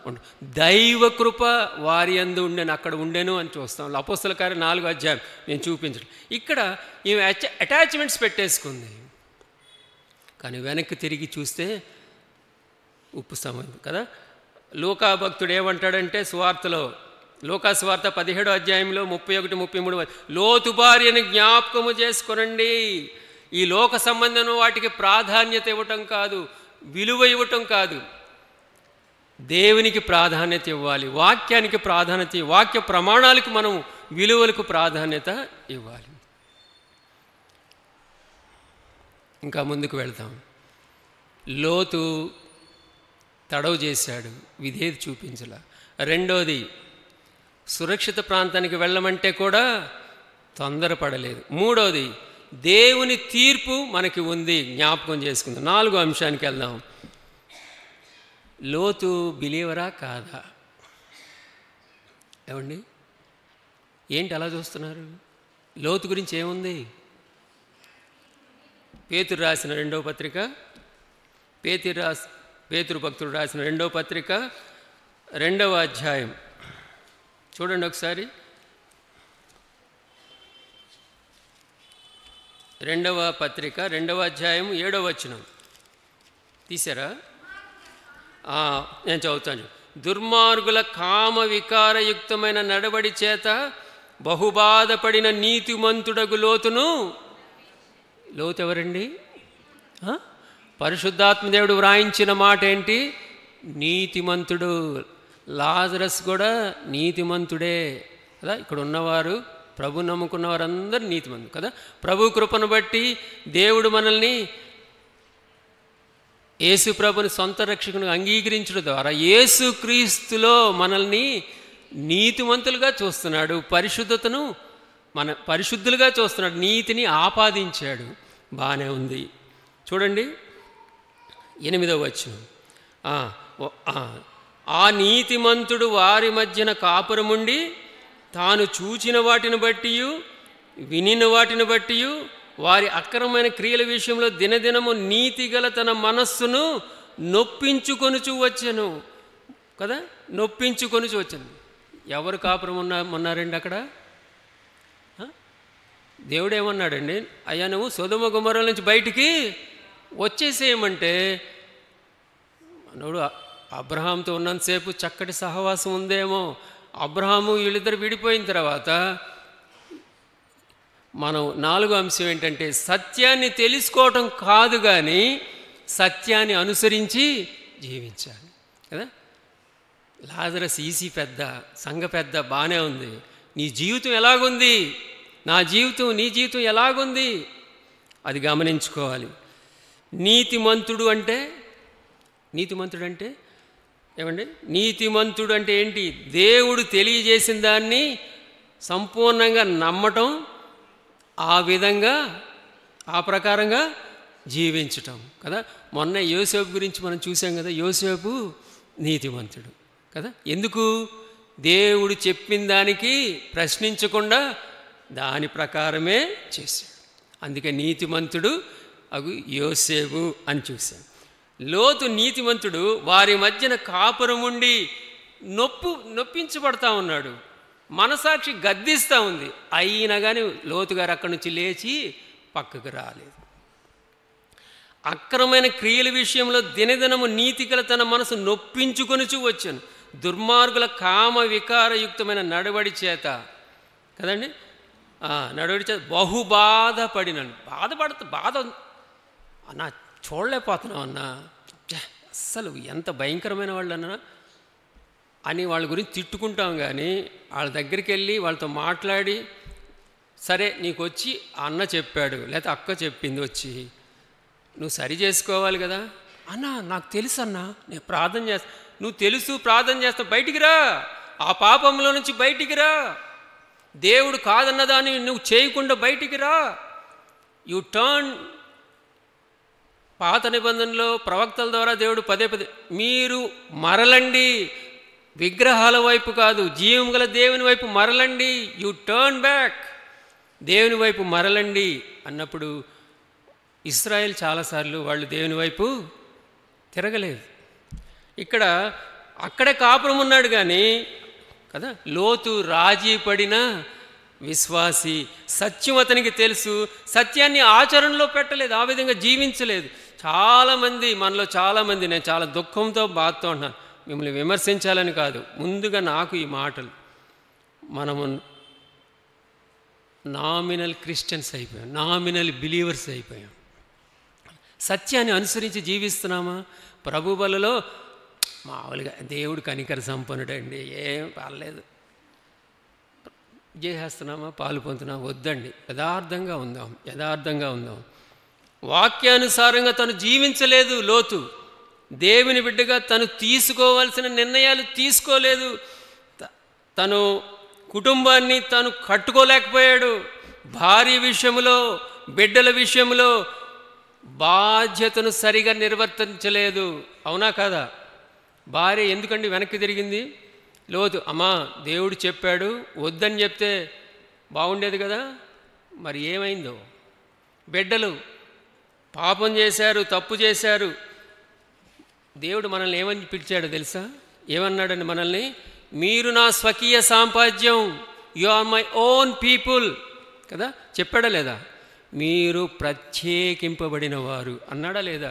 ఉండదు, దైవ కృప వారి యందు ఉండేను, అక్కడ ఉండేను అని చూస్తాం. అపోస్తల కార్యం 4వ అధ్యాయం నేను చూపించడం. ఇక్కడ ఈమె అటాచ్మెంట్స్ పెట్టేసుకుంది. కానీ వెనక్కి తిరిగి చూస్తే ఉప్పు సమయం కదా. లూకా భక్తుడు ఏమంటాడంటే సువార్తలో, లూకా సువార్త 17వ అధ్యాయంలో 31-33 లోతు భార్యను జ్ఞాపకము చేసుకొనండి. ఈ లోక సంబంధం వాటికి ప్రాధాన్యత ఇవ్వటం కాదు, విలువ ఇవ్వటం కాదు, దేవునికి ప్రాధాన్యత ఇవ్వాలి, వాక్యానికి ప్రాధాన్యత, వాక్య ప్రమాణాలకు మనం విలువలకు ప్రాధాన్యత ఇవ్వాలి. ఇంకా ముందుకు వెళ్తాం. లోతు తడవు చేశాడు, విధేయత చూపించలా. రెండోది, సురక్షిత ప్రాంతానికి వెళ్ళమంటే కూడా తొందరపడలేదు. మూడోది, దేవుని తీర్పు మనకి ఉంది, జ్ఞాపకం చేసుకుందాం. 4వ అంశానికి వెళ్దాం. లోతు బిలీవరా కాదా? ఏమండి, ఏంటి అలా చూస్తున్నారు? లోతు గురించి ఏముంది? పేతురు రాసిన 2వ పత్రిక, పేతురు భక్తుడు రాసిన 2వ పత్రిక 2వ అధ్యాయం చూడండి ఒకసారి. 2వ పత్రిక 2వ అధ్యాయం 7వ వచనం తీసారా? నేను చదువుతాను. దుర్మార్గుల కామ వికారయుక్తమైన నడవడి చేత బహుబాధపడిన నీతిమంతుడగు లోతును. లోతు ఎవరండి? పరిశుద్ధాత్మదేవుడు వ్రాయించిన మాట ఏంటి? నీతిమంతుడు. లాజరస్ కూడా నీతిమంతుడే కదా. ఇక్కడ ఉన్నవారు, ప్రభు నమ్ముకున్న వారందరూ నీతిమంతుడు కదా. ప్రభు కృపను బట్టి దేవుడు మనల్ని యేసు ప్రభుని సొంత రక్షకునిగా అంగీకరించడం ద్వారా యేసుక్రీస్తులో మనల్ని నీతిమంతులుగా చూస్తున్నాడు. పరిశుద్ధతను పరిశుద్ధులుగా చూస్తున్నాడు. నీతిని ఆపాదించాడు. బాగానే ఉంది. చూడండి 8వ వచనం. ఆ నీతిమంతుడు వారి మధ్యన కాపురముండి తాను చూచిన వాటిని బట్టి వినిన వాటిని బట్టి వారి అక్రమమైన క్రియల విషయంలో దినదినము నీతిగల తన మనస్సును నొప్పించుకొనుచు వచ్చెను కదా. నొప్పించుకొనుచు వచ్చాను. ఎవరు కాపురం ఉన్నారండి అక్కడ? దేవుడు ఏమన్నాడండి? అయ్యా నువ్వు సొదొమ గొమొర్రా నుంచి బయటికి వచ్చేసేయమంటే, మనోడు అబ్రహాంతో ఉన్నంతసేపు చక్కటి సహవాసం ఉందేమో. అబ్రహాము వీళ్ళిద్దరు విడిపోయిన తర్వాత మనం 4వ అంశం ఏంటంటే, సత్యాన్ని తెలుసుకోవటం కాదు కానీ సత్యాన్ని అనుసరించి జీవించాలి కదా. లాజరస్ ఈసీ పెద్ద, సంఘ పెద్ద, బాగానే ఉంది. నీ జీవితం ఎలాగుంది? నా జీవితం, నీ జీవితం ఎలాగుంది? అది గమనించుకోవాలి. నీతిమంతుడు అంటే ఏమండి? నీతిమంతుడు అంటే ఏంటి? దేవుడు తెలియజేసిన దాన్ని సంపూర్ణంగా నమ్మటం, ఆ విధంగా ఆ ప్రకారంగా జీవించటం కదా. మొన్న యోసేపు గురించి మనం చూసాం కదా. యోసేపు నీతిమంతుడు కదా. ఎందుకు? దేవుడు చెప్పిన దానికి ప్రశ్నించకుండా దాని ప్రకారమే చేశాడు. అందుకే నీతిమంతుడు అగు యోసేపు అని చూశాం. లోతు నీతిమంతుడు, వారి మధ్యన కాపురముండి నొప్పించబడతా ఉన్నాడు. మనసాక్షి గద్దిస్తూ ఉంది. అయినా కానీ లోతు గారు అక్కడి నుంచి లేచి పక్కకు రాలేదు. అక్రమైన క్రియల విషయంలో దినదినము నీతిగల తన మనసు నొప్పించుకొనుచు వచ్చాను. దుర్మార్గుల కామ వికారయుక్తమైన నడవడి చేత కదండి, నడవడి చేత బహుబాధపడినాను. బాధ అన్నా చూడలేకపోతున్నావు అన్నా, అస్సలు ఎంత భయంకరమైన వాళ్ళు అన్నా అని వాళ్ళ గురించి తిట్టుకుంటాం. కానీ వాళ్ళ దగ్గరికి వెళ్ళి వాళ్ళతో మాట్లాడి, సరే నీకు వచ్చి అన్న చెప్పాడు లేకపోతే అక్క చెప్పింది వచ్చి నువ్వు సరి చేసుకోవాలి కదా. అన్నా నాకు తెలుసు అన్నా, నేను ప్రార్థన చేస్తా. నువ్వు తెలుసు ప్రార్థన చేస్తా, బయటికి రా, ఆ పాపంలో నుంచి బయటికి రా. దేవుడు కాదన్నదాన్ని నువ్వు చేయకుండా బయటికి రా. U turn. పాత నిబంధనలో ప్రవక్తల ద్వారా దేవుడు పదే మీరు మరలండి, విగ్రహాల వైపు కాదు, జీవం గల దేవుని వైపు మరలండి. యు టర్న్ బ్యాక్, దేవుని వైపు మరలండి అన్నప్పుడు ఇశ్రాయేల్ చాలాసార్లు వాళ్ళు దేవుని వైపు తిరగలేదు. ఇక్కడ అక్కడే కాపురం ఉన్నాడు కానీ కదా. లోతు రాజీ పడిన విశ్వాసి. సత్యం అతనికి తెలుసు, సత్యాన్ని ఆచరణలో పెట్టలేదు, ఆ విధంగా జీవించలేదు. చాలామంది, మనలో చాలామంది, నేను చాలా దుఃఖంతో బాధతో ఉంటున్నాను, మిమ్మల్ని విమర్శించాలని కాదు, ముందుగా నాకు ఈ మాటలు, మనము నామినల్ క్రిస్టియన్స్ అయిపోయాం, నామినల్ బిలీవర్స్ అయిపోయాం. సత్యాన్ని అనుసరించి జీవిస్తున్నామా? ప్రభు బలలో మామూలుగా దేవుడు కనికర సంపన్నుడండి, ఏం పర్లేదు, చేస్తున్నామా, పాలు పొందుతున్నామా? వద్దండి. యథార్థంగా ఉందాం. వాక్యానుసారంగా తను జీవించలేదు లోతు. దేవుని బిడ్డగా తను తీసుకోవాల్సిన నిర్ణయాలు తీసుకోలేదు. తను కుటుంబాన్ని తను కట్టుకోలేకపోయాడు. భార్య విషయంలో, బిడ్డల విషయంలో బాధ్యతను సరిగా నిర్వర్తించలేదు. అవునా కాదా? భార్య ఎందుకండి వెనక్కి తిరిగింది? లోతు, అమ్మా దేవుడు చెప్పాడు, వద్దని చెప్తే బాగుండేది కదా. మరి ఏమైందో? బిడ్డలు పాపం చేశారు, తప్పు చేశారు. దేవుడు మనల్ని ఏమని పిలిచాడో తెలుసా? ఏమన్నాడని మనల్ని? మీరు నా స్వకీయ సాంపాద్యం, you are my own people కదా. చెప్పాడా లేదా? మీరు ప్రత్యేకింపబడిన వారు అన్నాడా లేదా?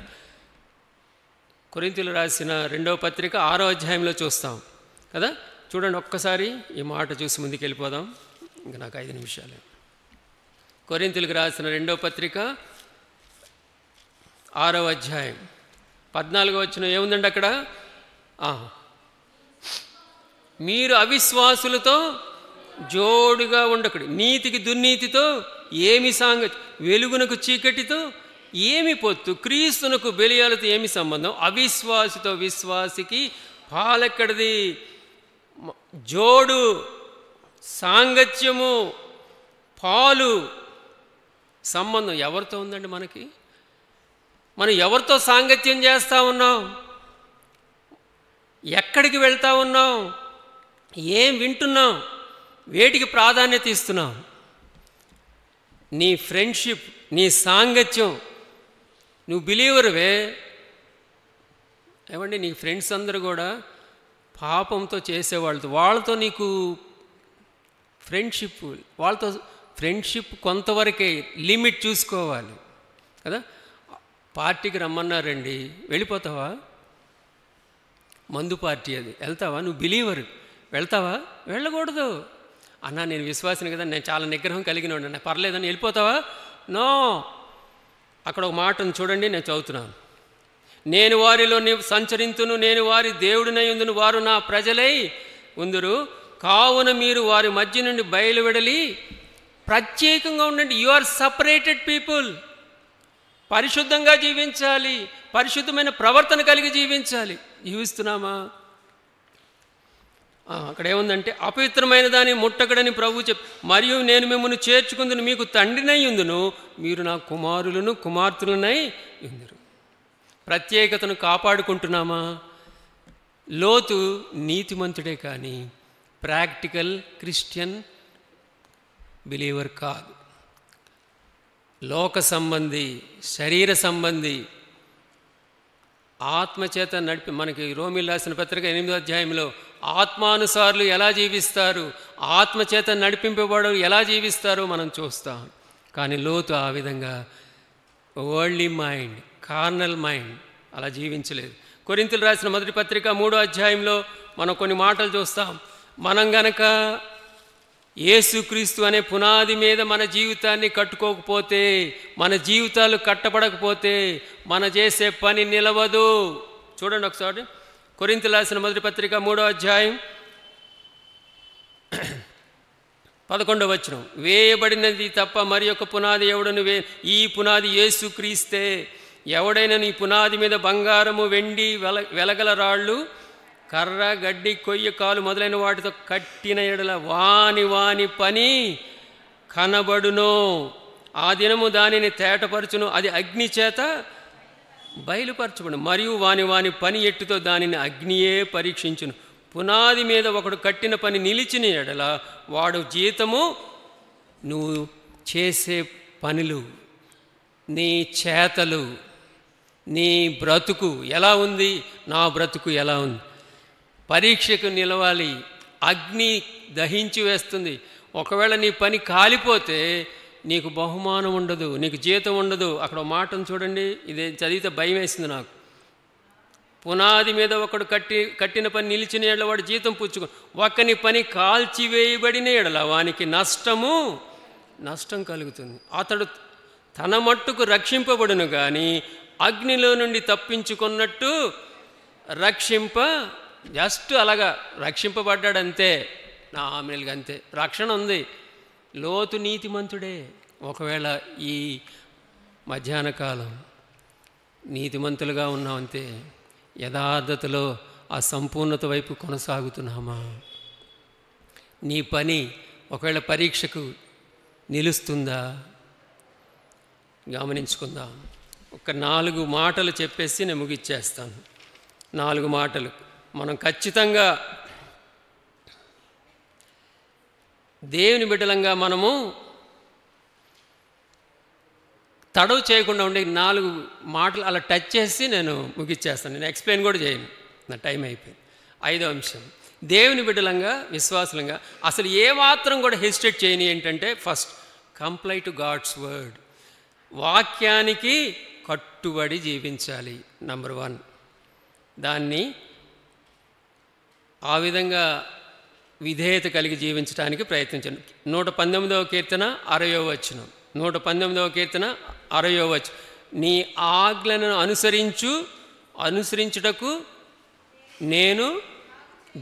కొరింథీయులకు రాసిన 2వ పత్రిక 6వ అధ్యాయంలో చూస్తాం కదా. చూడండి ఒక్కసారి ఈ మాట చూసి ముందుకు వెళ్ళిపోదాం. ఇంకా నాకు 5 నిమిషాలు. కొరింథీయులకు రాసిన 2వ పత్రిక 6వ అధ్యాయం 14వ వచనం ఏముందండి అక్కడ? మీరు అవిశ్వాసులతో జోడుగా ఉండకూడదు. నీతికి దుర్నీతితో ఏమి సాంగతి, వెలుగునకు చీకటితో ఏమి పొత్తు, క్రీస్తునకు బెలియాలతో ఏమి సంబంధం? అవిశ్వాసితో విశ్వాసికి పాలెక్కడిది? జోడు, సాంగత్యము, పాలు, సంబంధం ఎవరితో ఉందండి మనకి? మనం ఎవరితో సాంగత్యం చేస్తూ ఉన్నాం? ఎక్కడికి వెళ్తూ ఉన్నాం? ఏం వింటున్నాం? వేటికి ప్రాధాన్యత ఇస్తున్నాం? నీ ఫ్రెండ్షిప్, నీ సాంగత్యం, నువ్వు బిలీవర్వే ఏమండి, నీ ఫ్రెండ్స్ అందరూ కూడా పాపంతో వాళ్ళతో నీకు ఫ్రెండ్షిప్ కొంతవరకే, లిమిట్ చూసుకోవాలి కదా. పార్టీకి రమ్మన్నారండి, వెళ్ళిపోతావా? మందు పార్టీ అది, వెళ్తావా? నువ్వు బిలీవర్, వెళ్తావా? వెళ్ళకూడదు. అన్నా నేను విశ్వాసిని కదా, నేను చాలా నిగ్రహం కలిగిన వాడిని, పర్లేదని వెళ్ళిపోతావా? నో. అక్కడ ఒక మాటను చూడండి, నేను చదువుతున్నాను. నేను వారిలో సంచరింతును, నేను వారి దేవుడినై ఉందును, వారు నా ప్రజలై ఉందురు. కావున మీరు వారి మధ్య నుండి బయలువెడలి ప్రత్యేకంగా ఉండండి. You are separated people. పరిశుద్ధంగా జీవించాలి, పరిశుద్ధమైన ప్రవర్తన కలిగి జీవిస్తున్నామా? అక్కడ ఏముందంటే, అపవిత్రమైన దాన్ని ముట్టకడని ప్రభువు మరియు నేను మిమ్మల్ని చేర్చుకుందును, మీకు తండ్రినై ఉందును, మీరు నా కుమారులను కుమార్తెలనై ఉందురు. ప్రత్యేకతను కాపాడుకుంటున్నామా? లోతు నీతిమంతుడే కానీ ప్రాక్టికల్ క్రిస్టియన్ బిలీవర్ కాదు. లోక సంబంధి, శరీర సంబంధి, ఆత్మచేత నడిపి, మనకి రోమీయులకు రాసిన పత్రిక 8వ అధ్యాయంలో ఆత్మానుసారులు ఎలా జీవిస్తారు, ఆత్మచేత నడిపింపబడు ఎలా జీవిస్తారో మనం చూస్తాం. కానీ లోతు ఆ విధంగా వరల్డ్లీ మైండ్, కార్నల్ మైండ్ అలా జీవించలేదు. కొరింథీయులకు రాసిన మొదటి పత్రిక 3వ అధ్యాయంలో మనం కొన్ని మాటలు చూస్తాం. మనం గనక యేసుక్రీస్తు అనే పునాది మీద మన జీవితాన్ని కట్టుకోకపోతే, మన జీవితాలు కట్టబడకపోతే మన చేసే పని నిలవదు. చూడండి ఒకసారి కొరింథీయులకు రాసిన మొదటి పత్రిక 3వ అధ్యాయం 11వ వచనం. వేయబడినది తప్ప మరి ఒక పునాది ఎవడను ఈ పునాది యేసుక్రీస్తే. ఎవడైనా నీ పునాది మీద బంగారము, వెండి, వెలగల రాళ్ళు, కర్ర, గడ్డి, కొయ్య, కాలు మొదలైన వాటితో కట్టిన ఎడల వాని పని కనబడును. ఆ దినము దానిని తేటపరచును, అది అగ్ని చేత బయలుపరచబడు. మరియు వాని పని ఎట్టుతో దానిని అగ్నియే పరీక్షించును. పునాది మీద ఒకడు కట్టిన పని నిలిచిన ఎడల వాడు జీతము, నువ్వు చేసే పనులు, నీ చేతలు, నీ బ్రతుకు ఎలా ఉంది, నా బ్రతుకు ఎలా ఉంది, పరీక్షకు నిలవాలి. అగ్ని దహించి వేస్తుంది. ఒకవేళ నీ పని కాలిపోతే నీకు బహుమానం ఉండదు, నీకు జీతం ఉండదు. అక్కడ మాటను చూడండి, ఇదే చదివితే భయం వేసింది నాకు. పునాది మీద ఒకడు కట్టిన పని నిలిచిన ఎడల వాడు జీతం పుచ్చుకో. ఒకని పని కాల్చివేయబడిన ఎడల వానికి నష్టం కలుగుతుంది. అతడు తన మట్టుకు రక్షింపబడును కానీ అగ్నిలో నుండి తప్పించుకున్నట్టు జస్ట్ అలాగా రక్షింపబడ్డాడంతే. నామినల్గా అంతే. రక్షణ ఉంది. లోతు నీతిమంతుడే. ఒకవేళ ఈ మధ్యాహ్న కాలం నీతిమంతులుగా ఉన్నామంతే, యథార్థతలో ఆ సంపూర్ణత వైపు కొనసాగుతున్నామా? నీ పని ఒకవేళ పరీక్షకు నిలుస్తుందా? గమనించుకుందాం. ఒక 4 మాటలు చెప్పేసి నేను ముగిచ్చేస్తాను. 4 మాటలు మనం ఖచ్చితంగా దేవుని బిడ్డలంగా మనము తడవు చేయకుండా ఉండే 4 మాటలు అలా టచ్ చేసి నేను ముగిచ్చేస్తాను. నేను ఎక్స్ప్లెయిన్ కూడా చేయను, నా టైం అయిపోయింది. 5వ అంశం, దేవుని బిడ్డలంగా విశ్వాసులంగా అసలు ఏమాత్రం కూడా హెసిటేట్ చేయని ఏంటంటే, first comply to God's word. వాక్యానికి కట్టుబడి జీవించాలి. నంబర్ 1. దాన్ని ఆ విధంగా విధేయత కలిగి జీవించడానికి ప్రయత్నించండి. 119వ కీర్తన 60వ వచనం. 119వ కీర్తన 60వ వచనం, నీ ఆజ్ఞలను అనుసరించుటకు నేను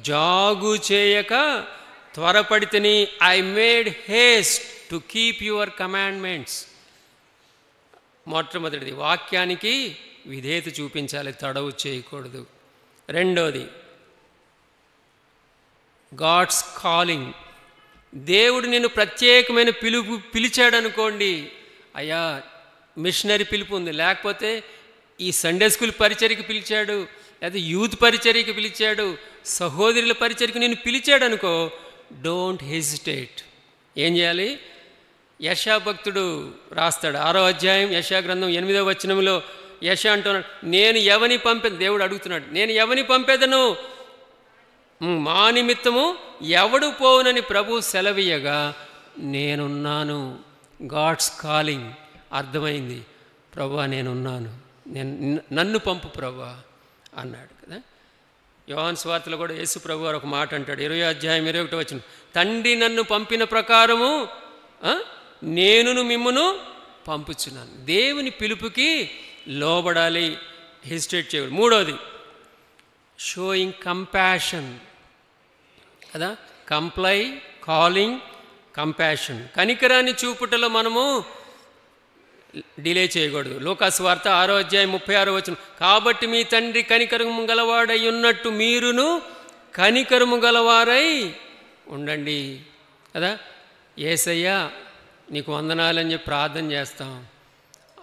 జాగు చేయక త్వరపడితిని. I made haste to keep your commandments. మొట్టమొదటిది వాక్యానికి విధేయత చూపించాలి, తడవు చేయకూడదు. 2వది గాడ్స్ కాలింగ్. దేవుడు నిన్ను ప్రత్యేకమైన పిలిచాడనుకోండి, అయ్యా మిషనరీ పిలుపు ఉంది, లేకపోతే ఈ సండే స్కూల్ పరిచర్యకి పిలిచాడు, లేకపోతే యూత్ పరిచర్యకి పిలిచాడు, సహోదరుల పరిచర్యకి నేను పిలిచాడనుకో, డోంట్ హెసిటేట్. ఏం చేయాలి? యెషయా భక్తుడు రాస్తాడు, 6వ అధ్యాయం యెషయా గ్రంథం 8వ వచనంలో యెషయా అంటున్నాడు, నేను ఎవని పంపే, దేవుడు అడుగుతున్నాడు, నేను ఎవని పంపేదను, మా నిమిత్తము ఎవడు పోవునని ప్రభు సెలవీయగా నేనున్నాను. గాడ్స్ కాలింగ్ అర్థమైంది. ప్రభువా నేనున్నాను, నన్ను పంపు ప్రభువా అన్నాడు కదా. యోహాను సువార్తలో కూడా యేసు ప్రభు వారు ఒక మాట అంటాడు, 20వ అధ్యాయం 21వ వచనం, తండ్రి నన్ను పంపిన ప్రకారము నేనును మిమ్మును పంపుచున్నాను. దేవుని పిలుపుకి లోబడాలి, హెసిటేట్ చేయకూడదు. 3వది షోయింగ్ కంపాషన్ కదా. Comply, calling, compassion. కనికరాన్ని చూపుటలో మనము డిలే చేయకూడదు. లూకాసు వార్త 6వ అధ్యాయం 36వ వచనం, కాబట్టి మీ తండ్రి కనికరము గలవాడై ఉన్నట్టు మీరును కనికరము గలవారై ఉండండి కదా. యేసయ్యా నీకు వందనాలని చెప్పి ప్రార్థన చేస్తాం,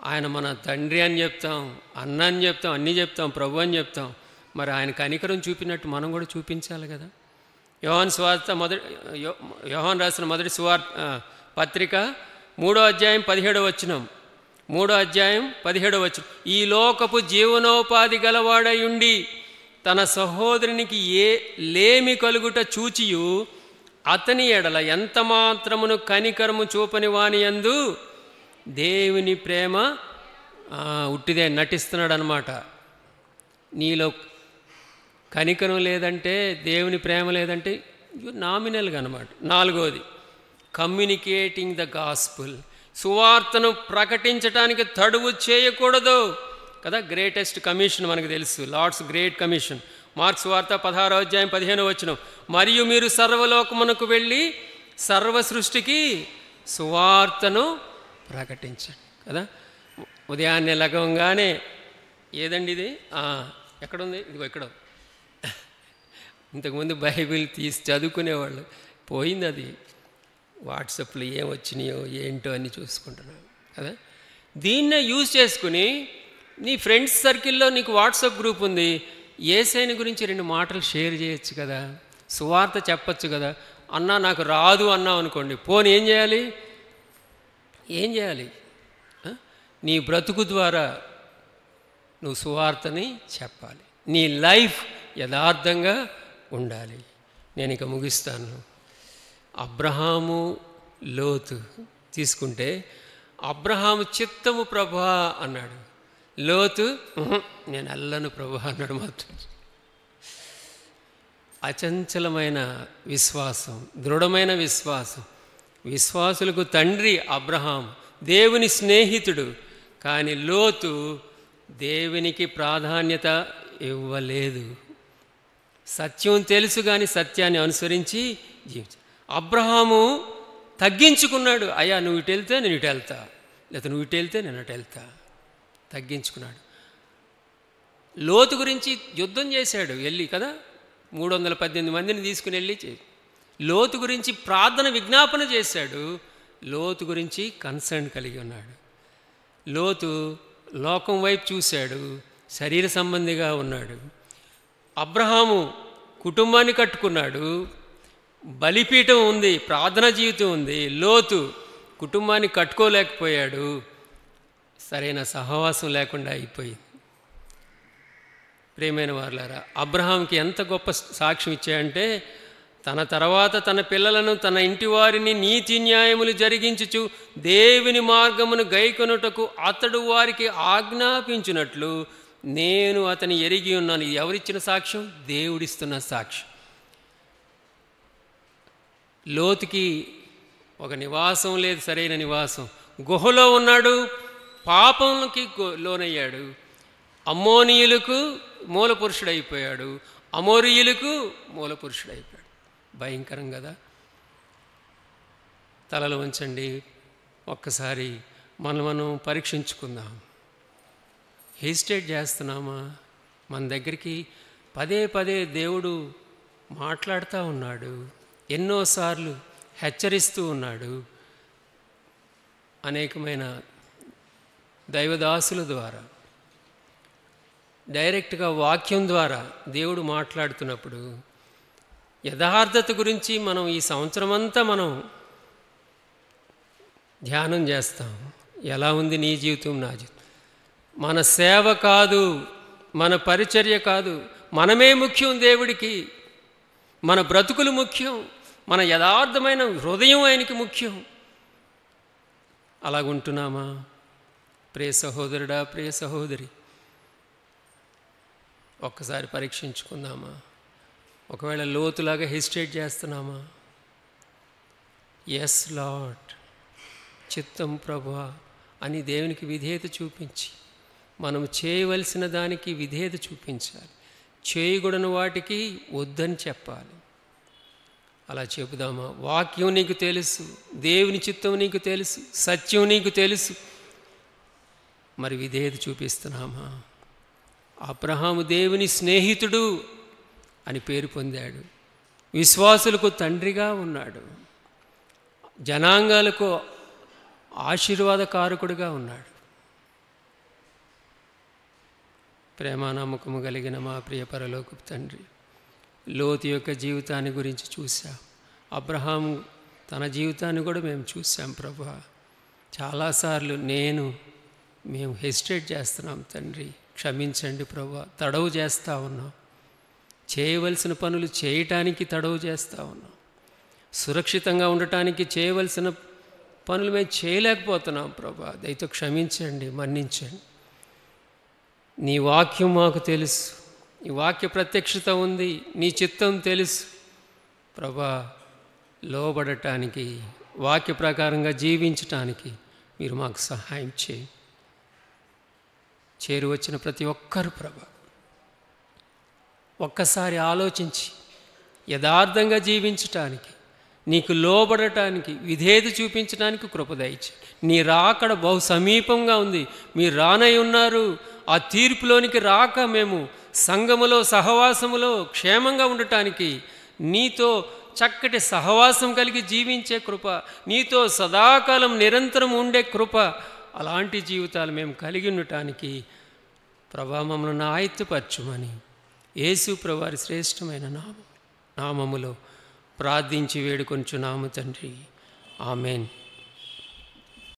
ఆయన మన తండ్రి అని చెప్తాం, అన్న అని చెప్తాం, అన్నీ చెప్తాం, ప్రభు అని చెప్తాం. మరి ఆయన కనికరం చూపినట్టు మనం కూడా చూపించాలి కదా. యోహాను రాసిన మొదటి పత్రిక 3వ అధ్యాయం 17వ వచనం, 3వ అధ్యాయం 17వ వచనం, ఈ లోకపు జీవనోపాధి గలవాడై ఉండి తన సహోదరునికి లేమి కలుగుట చూచియు అతని ఎడల ఎంత మాత్రమును కనికరము చూపని వాని యందు దేవుని ప్రేమ ఉట్టిదే నటిస్తున్నాడు అన్నమాట. నీలో కనికరం లేదంటే, దేవుని ప్రేమ లేదంటే నామినల్గా అనమాట. 4వది కమ్యూనికేటింగ్ ద గాస్పుల్. సువార్తను ప్రకటించడానికి తడువు చేయకూడదు కదా. గ్రేటెస్ట్ కమిషన్ మనకు తెలుసు, లార్డ్స్ గ్రేట్ కమిషన్. మార్క్స్ వార్త 16వ అధ్యాయం 15వ వచనం, మరియు మీరు సర్వలోకమునకు వెళ్ళి సర్వ సృష్టికి సువార్తను ప్రకటించండి కదా. ఉదయాన్నే లగవంగానే ఏదండి ఇది, ఎక్కడుంది, ఇదిగో ఇక్కడ. ఇంతకుముందు బైబిల్ తీసి చదువుకునేవాళ్ళు, పోయింది అది. వాట్సాప్లో ఏం వచ్చినాయో ఏంటో అని చూసుకుంటున్నాను కదా. దీన్నే యూజ్ చేసుకుని నీ ఫ్రెండ్స్ సర్కిల్లో నీకు వాట్సాప్ గ్రూప్ ఉంది, యేసయ్యని గురించి 2 మాటలు షేర్ చేయొచ్చు కదా, సువార్త చెప్పచ్చు కదా. అన్నా నాకు రాదు అన్నావు అనుకోండి, పోనీ ఏం చేయాలి? నీ బ్రతుకు ద్వారా నువ్వు సువార్తని చెప్పాలి. నీ లైఫ్ యథార్థంగా ఉండాలి. నేను ఇక ముగిస్తాను. అబ్రహాము లోతు తీసుకుంటే, అబ్రహాము చిత్తము ప్రభా అన్నాడు, లోతు నేను అల్లను ప్రభా అన్నాడు. మాత్రం అచంచలమైన విశ్వాసం, దృఢమైన విశ్వాసం. విశ్వాసులకు తండ్రి అబ్రహాం, దేవుని స్నేహితుడు. కానీ లోతు దేవునికి ప్రాధాన్యత ఇవ్వలేదు. సత్యం తెలుసు కానీ సత్యాన్ని అనుసరించి జీవించాడు. అబ్రహాము తగ్గించుకున్నాడు. అయ్యా నువ్వు ఇటు వెళ్తే నేను ఇటు వెళ్తా, లేకపోతే నువ్వు ఇటు వెళ్తే నేను అటు వెళ్తా. తగ్గించుకున్నాడు. లోతు గురించి యుద్ధం చేశాడు వెళ్ళి కదా, 318 మందిని తీసుకుని వెళ్ళి లోతు గురించి ప్రార్థన విజ్ఞాపన చేశాడు. లోతు గురించి కన్సర్న్ కలిగి ఉన్నాడు. లోతు లోకం వైపు చూశాడు, శరీర సంబంధిగా ఉన్నాడు. అబ్రహాము కుటుంబాన్ని కట్టుకున్నాడు, బలిపీఠం ఉంది, ప్రార్థనా జీవితం ఉంది. లోతు కుటుంబాన్ని కట్టుకోలేకపోయాడు, సరైన సహవాసం లేకుండా అయిపోయింది. ప్రియమైన వారులారా, అబ్రహాంకి ఎంత గొప్ప సాక్ష్యం ఇచ్చాయంటే, తన తర్వాత తన పిల్లలను తన ఇంటి వారిని నీతి న్యాయములు జరిగించుచు దేవుని మార్గమును గైకొనుటకు అతడు వారికి ఆజ్ఞాపించినట్లు నేను అతని ఎరిగి ఉన్నాను. ఇది ఎవరిచ్చిన సాక్ష్యం? దేవుడిస్తున్న సాక్ష్యం. లోతుకి ఒక నివాసం లేదు, సరైన నివాసం. గుహలో ఉన్నాడు, పాపంకి లోనయ్యాడు. అమ్మోనీయులకు మూలపురుషుడైపోయాడు, అమోరీయులకు మూలపురుషుడైపోయాడు. భయంకరం కదా. తలలు వంచండి, ఒక్కసారి మనం పరీక్షించుకుందాం. హెసిటేట్ చేస్తున్నామా? మన దగ్గరికి పదే పదే దేవుడు మాట్లాడుతూ ఉన్నాడు, ఎన్నోసార్లు హెచ్చరిస్తూ ఉన్నాడు. అనేకమైన దైవదాసుల ద్వారా, డైరెక్ట్గా వాక్యం ద్వారా దేవుడు మాట్లాడుతున్నప్పుడు యథార్థత గురించి మనం ఈ సంవత్సరం అంతా మనం ధ్యానం చేస్తాం. ఎలా ఉంది నీ జీవితం, నా జీవితం? మన సేవ కాదు, మన పరిచర్య కాదు, మనమే ముఖ్యం దేవుడికి. మన బ్రతుకులు ముఖ్యం, మన యథార్థమైన హృదయం ఆయనకి ముఖ్యం. అలాగుంటున్నామా? ప్రియ సహోదరుడా, ప్రియ సహోదరి, ఒక్కసారి పరీక్షించుకుందామా? ఒకవేళ లోతులాగా హెసిటేట్ చేస్తున్నామా? ఎస్ లార్డ్, చిత్తం ప్రభువా అని దేవునికి విధేయత చూపించి, మనం చేయవలసిన దానికి విధేయత చూపించాలి. చేయకూడని వాటికి వద్దని చెప్పాలి. అలా చెబుదామా? వాక్యం నీకు తెలుసు, దేవుని చిత్తం నీకు తెలుసు, సత్యం నీకు తెలుసు, మరి విధేయత చూపిస్తున్నామా? అబ్రహాము దేవుని స్నేహితుడు అని పేరు పొందాడు, విశ్వాసులకు తండ్రిగా ఉన్నాడు, జనాంగాలకు ఆశీర్వాదకారకుడిగా ఉన్నాడు. ప్రేమానమ్మకము కలిగిన మా ప్రియ పరలోకపు తండ్రి, లోతు యొక్క జీవితాన్ని గురించి చూసాం, అబ్రహాము తన జీవితాన్ని కూడా మేము చూసాం ప్రభువా. చాలాసార్లు మేము హెసిటేట్ చేస్తున్నాం తండ్రి, క్షమించండి ప్రభువా. తడవు చేస్తూ ఉన్నాం, చేయవలసిన పనులు చేయటానికి తడవు చేస్తూ ఉన్నాం, సురక్షితంగా ఉండటానికి చేయవలసిన పనులు మేము చేయలేకపోతున్నాం ప్రభువా. దయతో క్షమించండి, మన్నించండి. నీ వాక్యం మాకు తెలుసు, నీ వాక్య ప్రత్యక్షత ఉంది, నీ చిత్తం తెలుసు ప్రభువా. లోబడటానికి, వాక్య ప్రకారంగా జీవించటానికి మీరు మాకు సహాయం చేయండి. చేరువచ్చిన ప్రతి ఒక్కరు ప్రభువా ఒక్కసారి ఆలోచించి యథార్థంగా జీవించటానికి, నీకు లోబడటానికి, విధేయత చూపించడానికి కృప దయచేయండి. నీ రాకడ బహు సమీపంగా ఉంది, మీరు రానై ఉన్నారు. ఆ తీర్పులోనికి రాక మేము సంఘములో, సహవాసములో క్షేమంగా ఉండటానికి, నీతో చక్కటి సహవాసం కలిగి జీవించే కృప, నీతో సదాకాలం నిరంతరం ఉండే కృప, అలాంటి జీవితాలు మేము కలిగి ఉండటానికి ప్రభా మమ్మల్ని ఆయుత్తపరచుమని యేసు ప్రభువారి శ్రేష్టమైన నామములో ప్రార్థించి వేడుకొంచున్నాము తండ్రి. ఆమెన్.